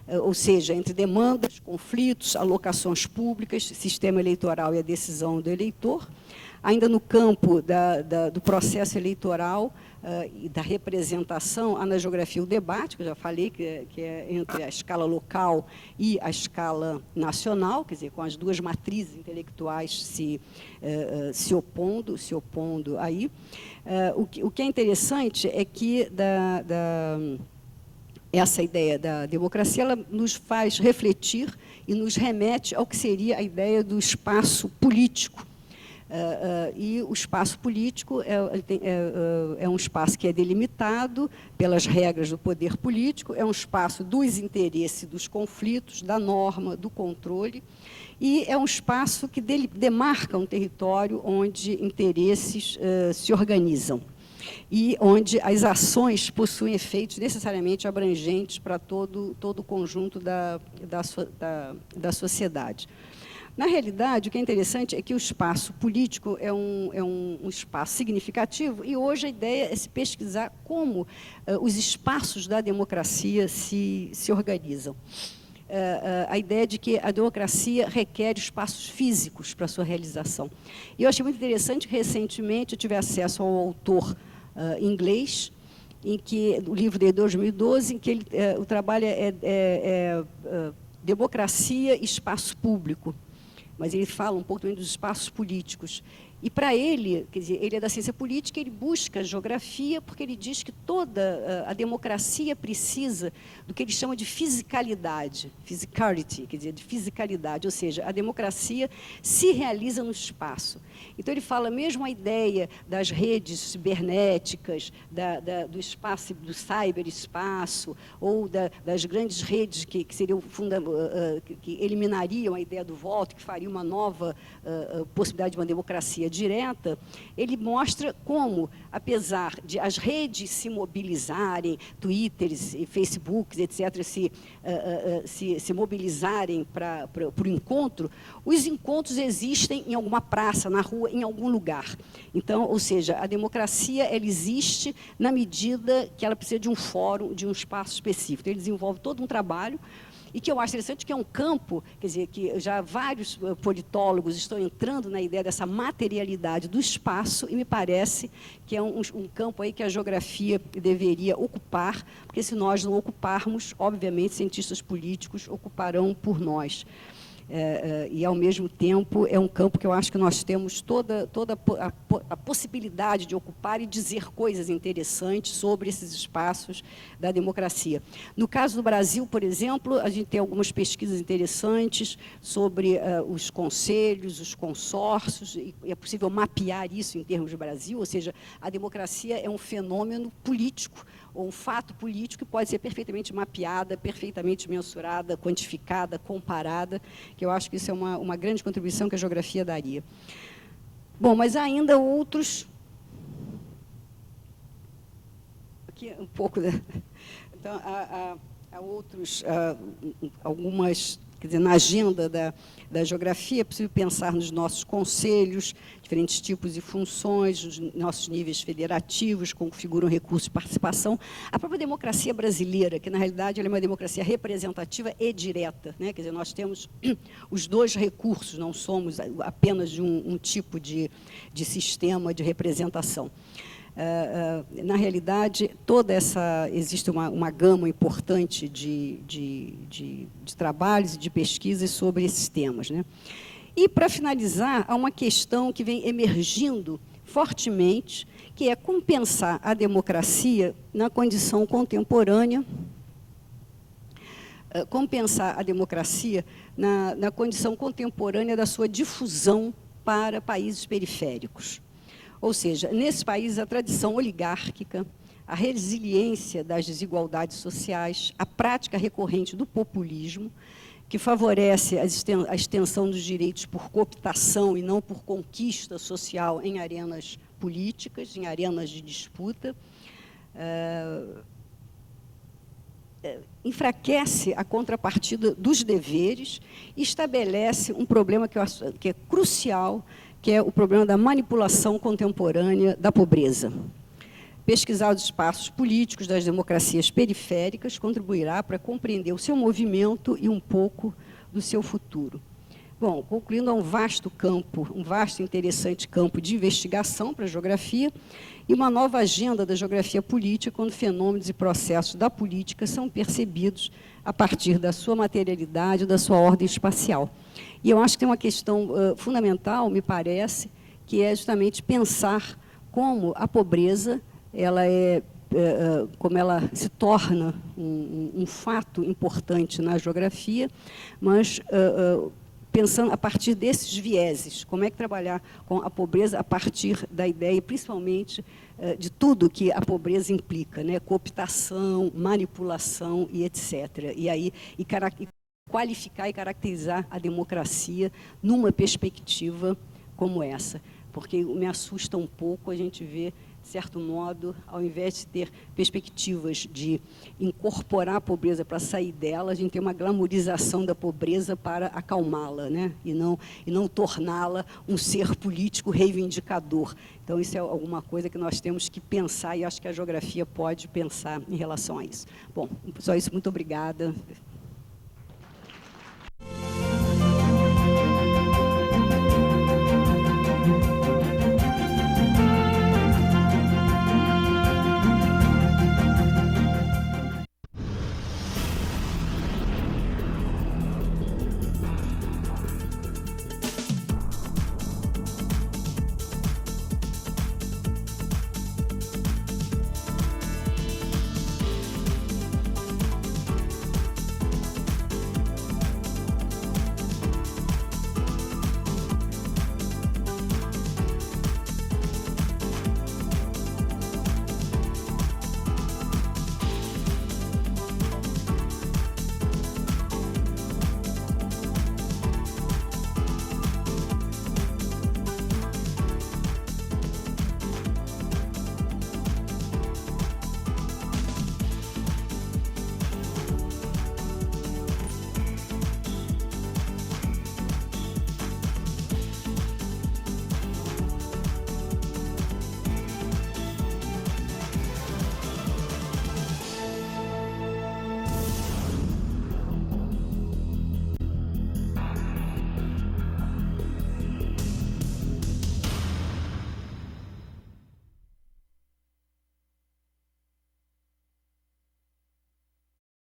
Speaker 11: ou seja, entre demandas, conflitos, alocações públicas, sistema eleitoral e a decisão do eleitor. Ainda no campo do processo eleitoral e da representação, há na geografia o debate, que eu já falei, que é entre a escala local e a escala nacional, quer dizer, com as duas matrizes intelectuais se opondo aí. O que é interessante é que essa ideia da democracia ela nos faz refletir e nos remete ao que seria a ideia do espaço político. E o espaço político é um espaço que é delimitado pelas regras do poder político, é um espaço dos interesses, dos conflitos, da norma, do controle, e é um espaço que demarca um território onde interesses se organizam e onde as ações possuem efeitos necessariamente abrangentes para todo o conjunto da sociedade. Na realidade, o que é interessante é que o espaço político é um espaço significativo e hoje a ideia é se pesquisar como os espaços da democracia se organizam. A ideia de que a democracia requer espaços físicos para a sua realização. E eu achei muito interessante que, recentemente, eu tive acesso ao autor inglês, em que o livro de 2012, em que o trabalho é democracia e espaço público. Mas ele fala um pouco também dos espaços políticos. E, para ele, quer dizer, ele é da ciência política, ele busca a geografia, porque ele diz que toda a democracia precisa do que ele chama de fisicalidade, physicality, quer dizer, de fisicalidade, ou seja, a democracia se realiza no espaço. Então, ele fala mesmo a ideia das redes cibernéticas, do espaço, do cyberespaço, ou das grandes redes que seriam que eliminariam a ideia do voto, que faria uma nova possibilidade de uma democracia direta. Ele mostra como, apesar de as redes se mobilizarem, Twitters e Facebooks, etc., se mobilizarem para o encontro, os encontros existem em alguma praça, na rua, em algum lugar. Então, ou seja, a democracia ela existe na medida que ela precisa de um fórum, de um espaço específico. Ele desenvolve todo um trabalho e que eu acho interessante, que é um campo, quer dizer, que já vários politólogos estão entrando na ideia dessa materialidade do espaço, e me parece que é um campo aí que a geografia deveria ocupar, porque se nós não ocuparmos, obviamente, cientistas políticos ocuparão por nós. E, ao mesmo tempo, é um campo que eu acho que nós temos toda a possibilidade de ocupar e dizer coisas interessantes sobre esses espaços da democracia. No caso do Brasil, por exemplo, a gente tem algumas pesquisas interessantes sobre os conselhos, os consórcios, e é possível mapear isso em termos de Brasil, ou seja, a democracia é um fenômeno político, ou um fato político que pode ser perfeitamente mapeada, perfeitamente mensurada, quantificada, comparada, que eu acho que isso é uma grande contribuição que a geografia daria. Bom, mas há ainda outros... Aqui um pouco... Então, há outros, algumas... Quer dizer, na agenda da geografia, é possível pensar nos nossos conselhos, diferentes tipos de funções, os nossos níveis federativos, como configuram recursos de participação. A própria democracia brasileira, que, na realidade, ela é uma democracia representativa e direta, né? Quer dizer, nós temos os dois recursos, não somos apenas de um tipo de sistema de representação. Na realidade, existe uma gama importante de trabalhos e de pesquisas sobre esses temas, né? E, para finalizar, há uma questão que vem emergindo fortemente, que é como pensar a democracia na condição contemporânea, como pensar a democracia na condição contemporânea da sua difusão para países periféricos. Ou seja, nesse país, a tradição oligárquica, a resiliência das desigualdades sociais, a prática recorrente do populismo, que favorece a extensão dos direitos por cooptação e não por conquista social em arenas políticas, em arenas de disputa, enfraquece a contrapartida dos deveres e estabelece um problema que é crucial, que é o problema da manipulação contemporânea da pobreza. Pesquisar os espaços políticos das democracias periféricas contribuirá para compreender o seu movimento e um pouco do seu futuro. Bom, concluindo, é um vasto campo, um vasto e interessante campo de investigação para a geografia e uma nova agenda da geografia política, quando fenômenos e processos da política são percebidos a partir da sua materialidade, da sua ordem espacial. E eu acho que tem uma questão fundamental, me parece, que é justamente pensar como a pobreza, como ela se torna um fato importante na geografia, mas pensando a partir desses vieses, como é que trabalhar com a pobreza a partir da ideia, principalmente, de tudo que a pobreza implica, né? Cooptação, manipulação e etc. E qualificar e caracterizar a democracia numa perspectiva como essa. Porque me assusta um pouco a gente ver, de certo modo, ao invés de ter perspectivas de incorporar a pobreza para sair dela, a gente tem uma glamorização da pobreza para acalmá-la, né? E não torná-la um ser político reivindicador. Então, isso é alguma coisa que nós temos que pensar, e acho que a geografia pode pensar em relação a isso. Bom, só isso, muito obrigada.